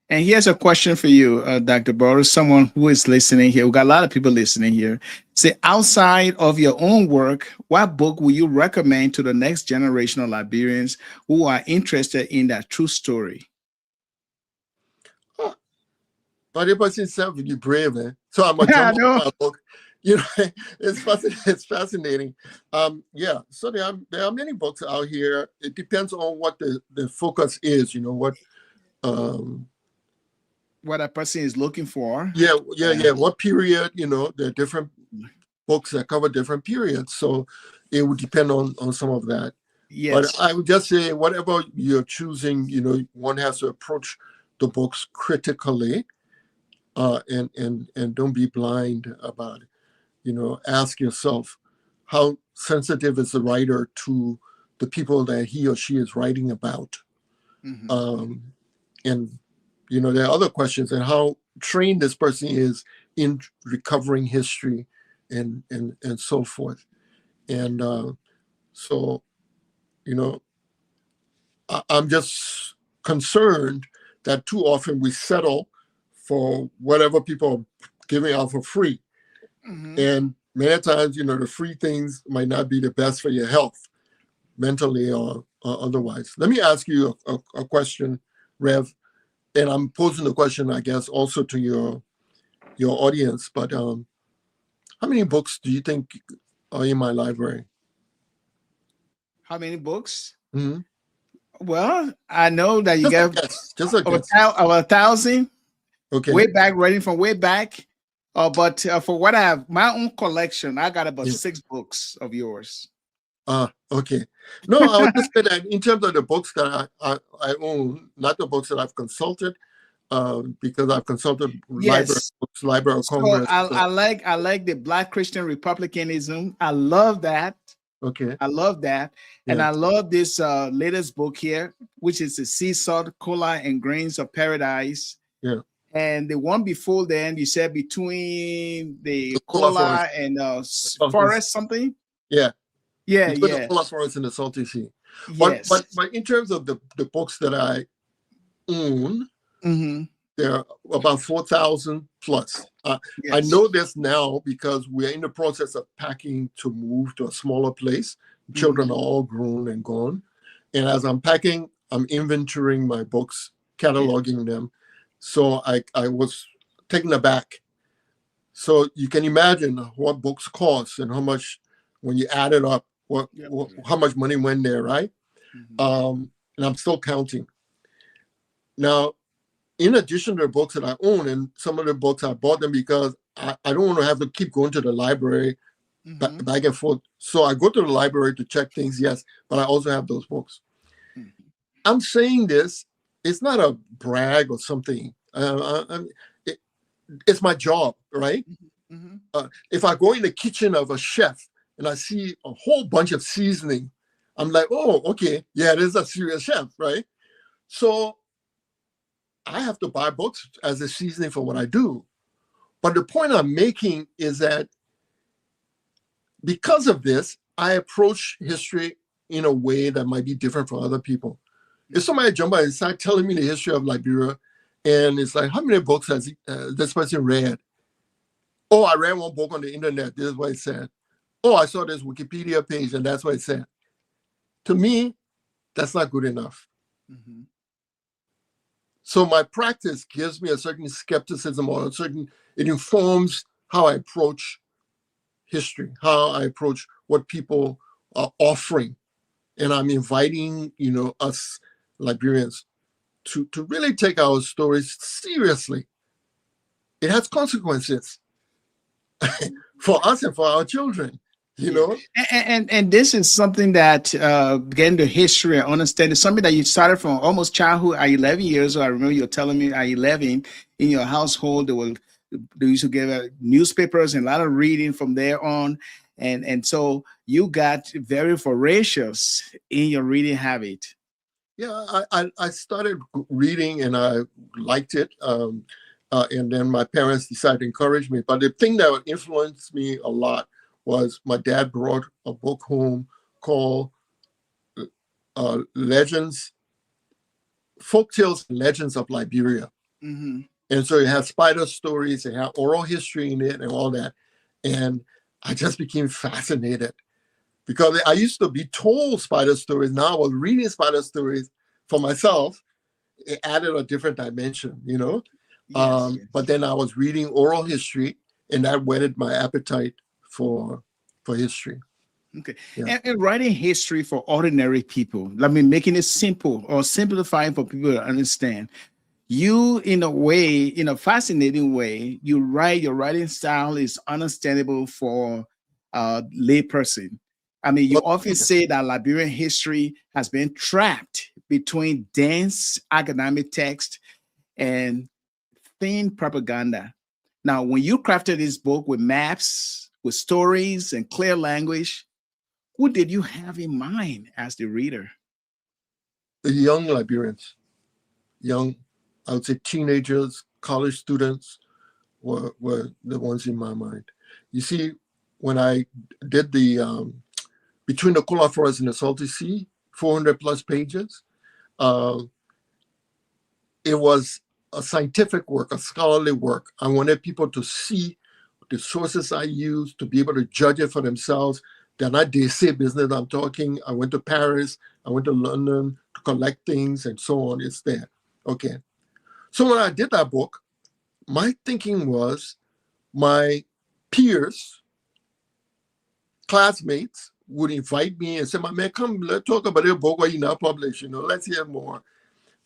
A: And here's a question for you, Dr. Burrowes, someone who is listening here. We've got a lot of people listening here. Say, outside of your own work, what book will you recommend to the next generation of Liberians who are interested in that true story?
B: But the person itself will be brave, man. So I'm a jump on my book. It's fascinating. So there are many books out here. It depends on what the focus is,
A: what a person is looking for.
B: What period, there are different books that cover different periods. So it would depend on some of that. But I would just say, whatever you're choosing, one has to approach the books critically, and don't be blind about it. Ask yourself, how sensitive is the writer to the people that he or she is writing about? And there are other questions, and how trained this person is in recovering history and so forth. And so I'm just concerned that too often we settle for whatever people are giving out for free. And many times, the free things might not be the best for your health, mentally or otherwise. Let me ask you a question, Rev. And I'm posing the question, I guess, also to your audience. But how many books do you think are in my library?
A: How many books? Well, I know that you got
B: just a guess.
A: Over 1,000.
B: Okay.
A: Way back, reading from way back. But for what I have, my own collection, I got about 6 books of yours.
B: Okay. No, I would just say that in terms of the books that I own, not the books that I've consulted, because I've consulted library
A: Yes.
B: books, Library of
A: So
B: Congress.
A: I like the Black Christian Republicanism. I love that.
B: Okay.
A: I love that. And
B: Yeah.
A: I love this latest book here, which is the Sea Salt, Kola and Grains of Paradise.
B: Yeah.
A: And the one before then, you said between the
B: The Kola Forest.
A: Kola and
B: Salty Sea.
A: forest something.
B: Yeah.
A: Yeah,
B: Between the
A: yeah,
B: Kola Forest and the Salty Sea.
A: yes.
B: But in terms of the books that I own,
A: Mm-hmm.
B: there are about 4,000 plus. I
A: Yes.
B: know this now because we're in the process of packing to move to a smaller place. Children are all grown and gone. And as I'm packing, I'm inventorying my books, cataloging them. So I was taken aback. So you can imagine what books cost and how much, when you add it up, how much money went there, right? And I'm still counting. Now, in addition to the books that I own, and some of the books I bought them because I don't want to have to keep going to the library back and forth. So I go to the library to check things, yes, but I also have those books. I'm saying this, it's not a brag or something. It's my job, right? If I go in the kitchen of a chef and I see a whole bunch of seasoning, I'm like, oh, okay, yeah, this is a serious chef, right? So I have to buy books as a seasoning for what I do. But the point I'm making is that because of this, I approach history in a way that might be different from other people. If somebody jump out and start telling me the history of Liberia, and it's like, how many books has this person read? Oh, I read one book on the internet. This is what it said. Oh, I saw this Wikipedia page, and that's what it said. To me, that's not good enough. So my practice gives me a certain skepticism, or it informs how I approach history, how I approach what people are offering. And I'm inviting, us Liberians to really take our stories seriously. It has consequences for us and for our children,
A: And this is something that getting the history and understanding, something that you started from almost childhood at 11 years old. I remember you were telling me at 11 in your household, they used to give newspapers and a lot of reading from there on. And so you got very voracious in your reading habit.
B: Yeah, I started reading and I liked it. And then my parents decided to encourage me. But the thing that influenced me a lot was my dad brought a book home called Legends, Folktales and Legends of Liberia. And so it had spider stories, it had oral history in it and all that. And I just became fascinated because I used to be told spider stories. Now I was reading spider stories for myself. It added a different dimension, Yes. But then I was reading oral history, and that whetted my appetite for history.
A: Okay. Yeah. And writing history for ordinary people, making it simple or simplifying for people to understand. You, in a way, in a fascinating way, your writing style is understandable for a lay person. You often say that Liberian history has been trapped between dense academic text and thin propaganda. Now, when you crafted this book with maps, with stories and clear language, who did you have in mind as the reader?
B: The young Liberians, I would say teenagers, college students were the ones in my mind. You see, when I did the Between the Kola Forest and the Salty Sea, 400 plus pages, it was a scientific work, a scholarly work. I wanted people to see the sources I used, to be able to judge it for themselves. They're not they say business I'm talking. I went to Paris, I went to London to collect things and so on. It's there. Okay. So when I did that book, my thinking was my peers, classmates would invite me and say, my man, come, let's talk about your book what you now publish, let's hear more.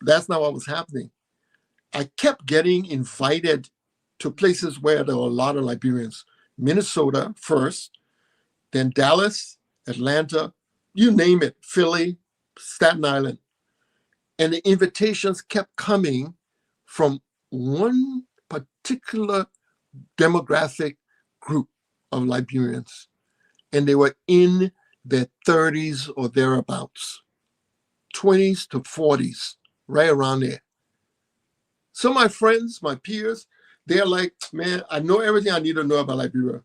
B: That's not what was happening. I kept getting invited to places where there were a lot of Liberians. Minnesota first, then Dallas, Atlanta, you name it, Philly, Staten Island. And the invitations kept coming from one particular demographic group of Liberians, and they were in their 30s or thereabouts, 20s to 40s, right around there. So my friends, my peers, they're like, man, I know everything I need to know about Liberia,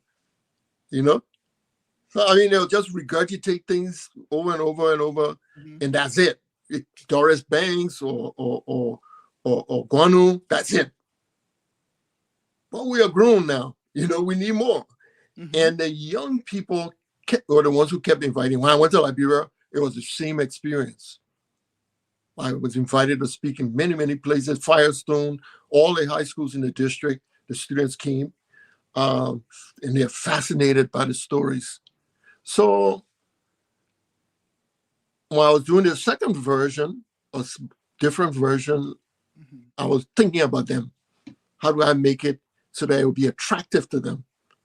B: you know? So, I mean, they'll just regurgitate things over and over and over, and that's it. Doris Banks or Guanu, that's it. But we are grown now, you know, we need more. And the young people were the ones who kept inviting. When I went to Liberia, it was the same experience. I was invited to speak in many, many places, Firestone, all the high schools in the district. The students came, and they're fascinated by the stories. So when I was doing the second version, a different version, I was thinking about them. How do I make it so that it will be attractive to them?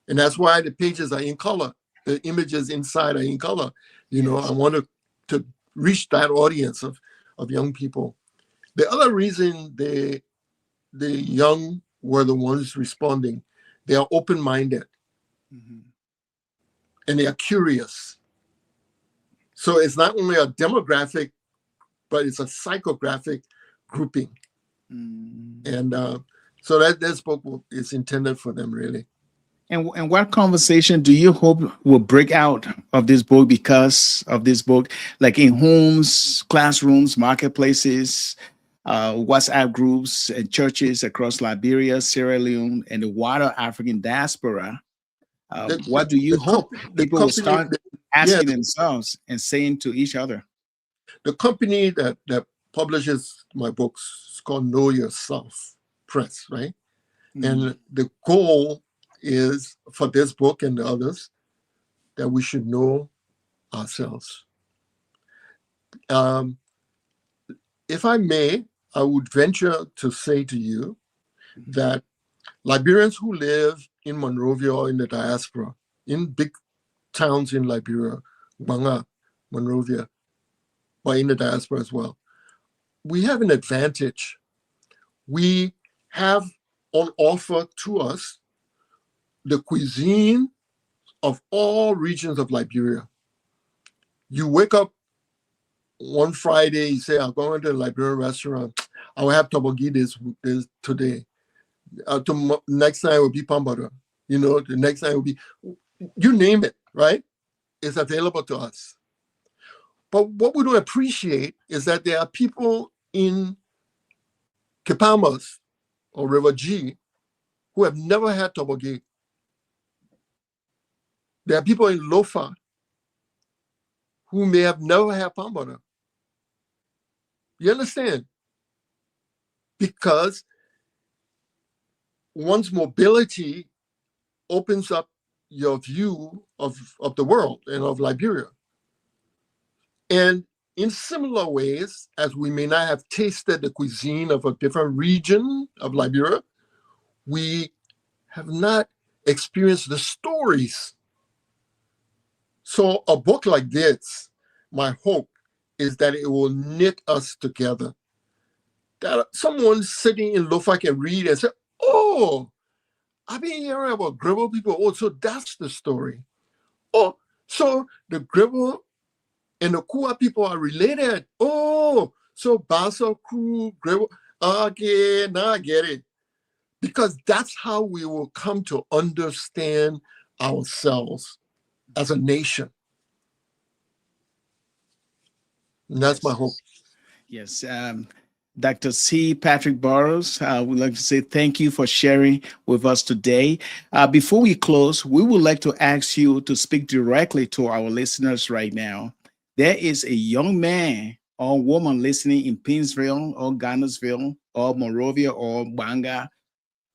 B: And that's why the pages are in color. The images inside are in color. You know, I wanted to reach that audience of young people. The other reason the young were the ones responding, they are open-minded and they are curious. So it's not only a demographic, but it's a psychographic grouping. And so that this book is intended for them, really.
A: And what conversation do you hope will break out of this book because of this book, like in homes, classrooms, marketplaces, WhatsApp groups, and churches across Liberia, Sierra Leone, and the wider African diaspora? What do you hope people will start asking themselves and saying to each other?
B: The company that publishes my books is called Know Yourself Press, right? And the goal is for this book and the others that we should know ourselves. If I may, I would venture to say to you that Liberians who live in Monrovia or in the diaspora, in big towns in Liberia, Banga, Monrovia, but in the diaspora as well, we have an advantage. We have on offer to us the cuisine of all regions of Liberia. You wake up one Friday, you say, I'm going to a Liberian restaurant. I will have tobogi this today. Next time it will be pambara. You know, the next time it will be, you name it, right? It's available to us. But what we don't appreciate is that there are people in Kipamas or River G who have never had tobogi. There are people in Lofa who may have never had palm butter. You understand? Because one's mobility opens up your view of the world and of Liberia. And in similar ways, as we may not have tasted the cuisine of a different region of Liberia, we have not experienced the stories. So a book like this, my hope is that it will knit us together. That someone sitting in Lofa can read and say, oh, I've been hearing about Gribble people. Oh, so that's the story. Oh, so the Gribble and the Kua people are related. Oh, so Basa, Ku, Gribble. Okay, now I get it. Because that's how we will come to understand ourselves as a nation. And that's my hope.
A: Yes. Dr. C. Patrick Burrowes, we'd like to say thank you for sharing with us today. Before we close, we would like to ask you to speak directly to our listeners right now. There is a young man or woman listening in Pinsville or Ghanarsville or Monrovia or Banga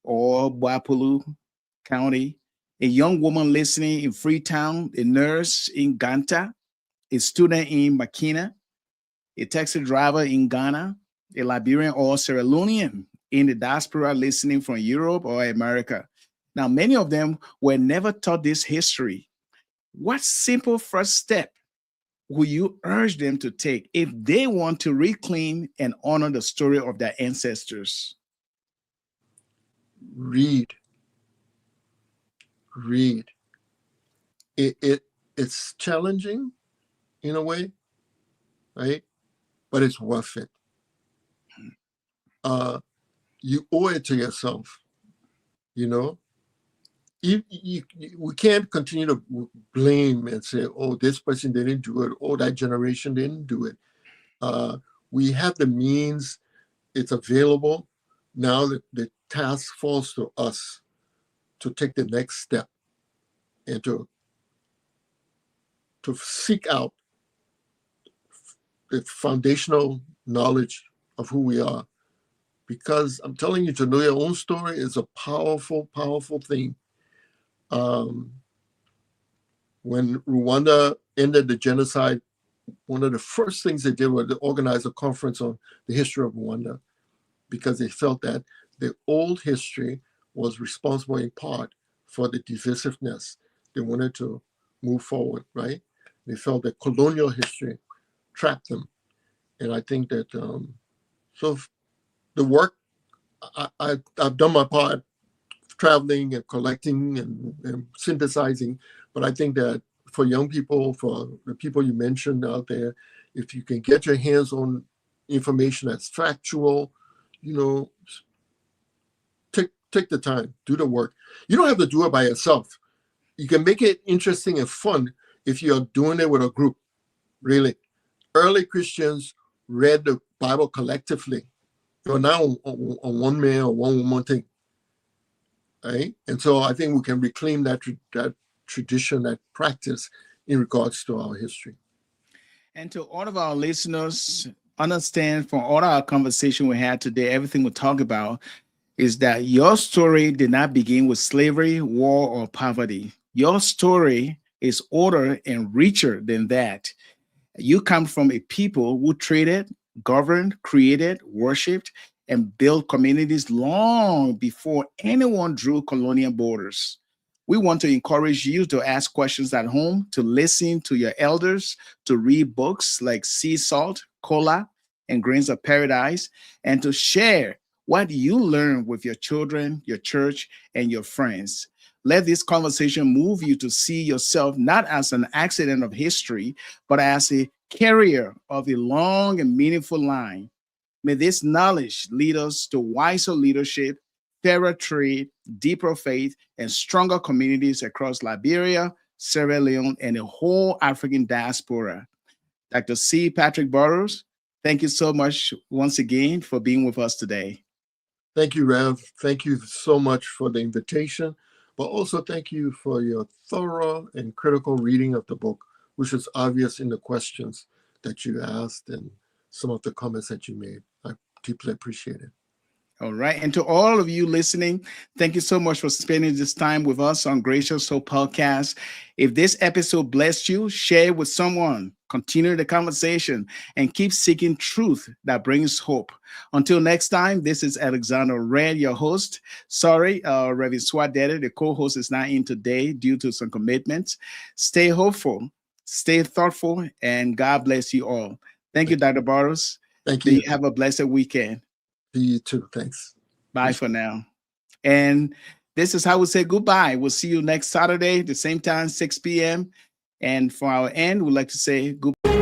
A: or Wapulu County, a young woman listening in Freetown, a nurse in Ganta, a student in Makina, a taxi driver in Ghana, a Liberian or Sierra Leonean in the diaspora listening from Europe or America. Now, many of them were never taught this history. What simple first step would you urge them to take if they want to reclaim and honor the story of their ancestors?
B: read. It's challenging in a way, right? But it's worth it. You owe it to yourself, you know. We can't continue to blame and say, oh, this person didn't do it, oh, that generation didn't do it. We have the means, it's available. Now the task falls to us to take the next step and to seek out the foundational knowledge of who we are. Because I'm telling you, to know your own story is a powerful, powerful thing. When Rwanda ended the genocide, one of the first things they did was to organize a conference on the history of Rwanda, because they felt that the old history was responsible in part for the divisiveness. They wanted to move forward, right? They felt that colonial history trapped them. And I think that, so the work, I've done my part, traveling and collecting and synthesizing, but I think that for young people, for the people you mentioned out there, if you can get your hands on information that's factual, take the time, do the work. You don't have to do it by yourself. You can make it interesting and fun if you're doing it with a group. Really, early Christians read the Bible collectively. You're now on one man or one woman thing, right? And so I think we can reclaim that tradition, that practice in regards to our history.
A: And to all of our listeners, understand from all our conversation we had today, everything we talk about is that your story did not begin with slavery, war, or poverty. Your story is older and richer than that. You come from a people who traded, governed, created, worshipped, and built communities long before anyone drew colonial borders. We want to encourage you to ask questions at home, to listen to your elders, to read books like Sea Salt, Kola, and Grains of Paradise, and to share what you learn with your children, your church, and your friends. Let this conversation move you to see yourself not as an accident of history, but as a carrier of a long and meaningful line. May this knowledge lead us to wiser leadership, fairer trade, deeper faith, and stronger communities across Liberia, Sierra Leone, and the whole African diaspora. Dr. C. Patrick Burrowes, thank you so much once again for being with us today.
B: Thank you, Rev. Thank you so much for the invitation, but also thank you for your thorough and critical reading of the book, which is obvious in the questions that you asked and some of the comments that you made. I deeply appreciate it.
A: All right. And to all of you listening, thank you so much for spending this time with us on Gracious Hope Podcast. If this episode blessed you, share it with someone, continue the conversation, and keep seeking truth that brings hope. Until next time, this is Alexander Red, your host. Sorry, Reverend Swadede, the co-host, is not in today due to some commitments. Stay hopeful, stay thoughtful, and God bless you all. Thank you, Dr. Burrowes.
B: Thank you.
A: Have a blessed weekend.
B: You too. Thanks.
A: Bye for now. And this is how we say goodbye. We'll see you next Saturday, the same time, 6 p.m. And for our end, we'd like to say goodbye.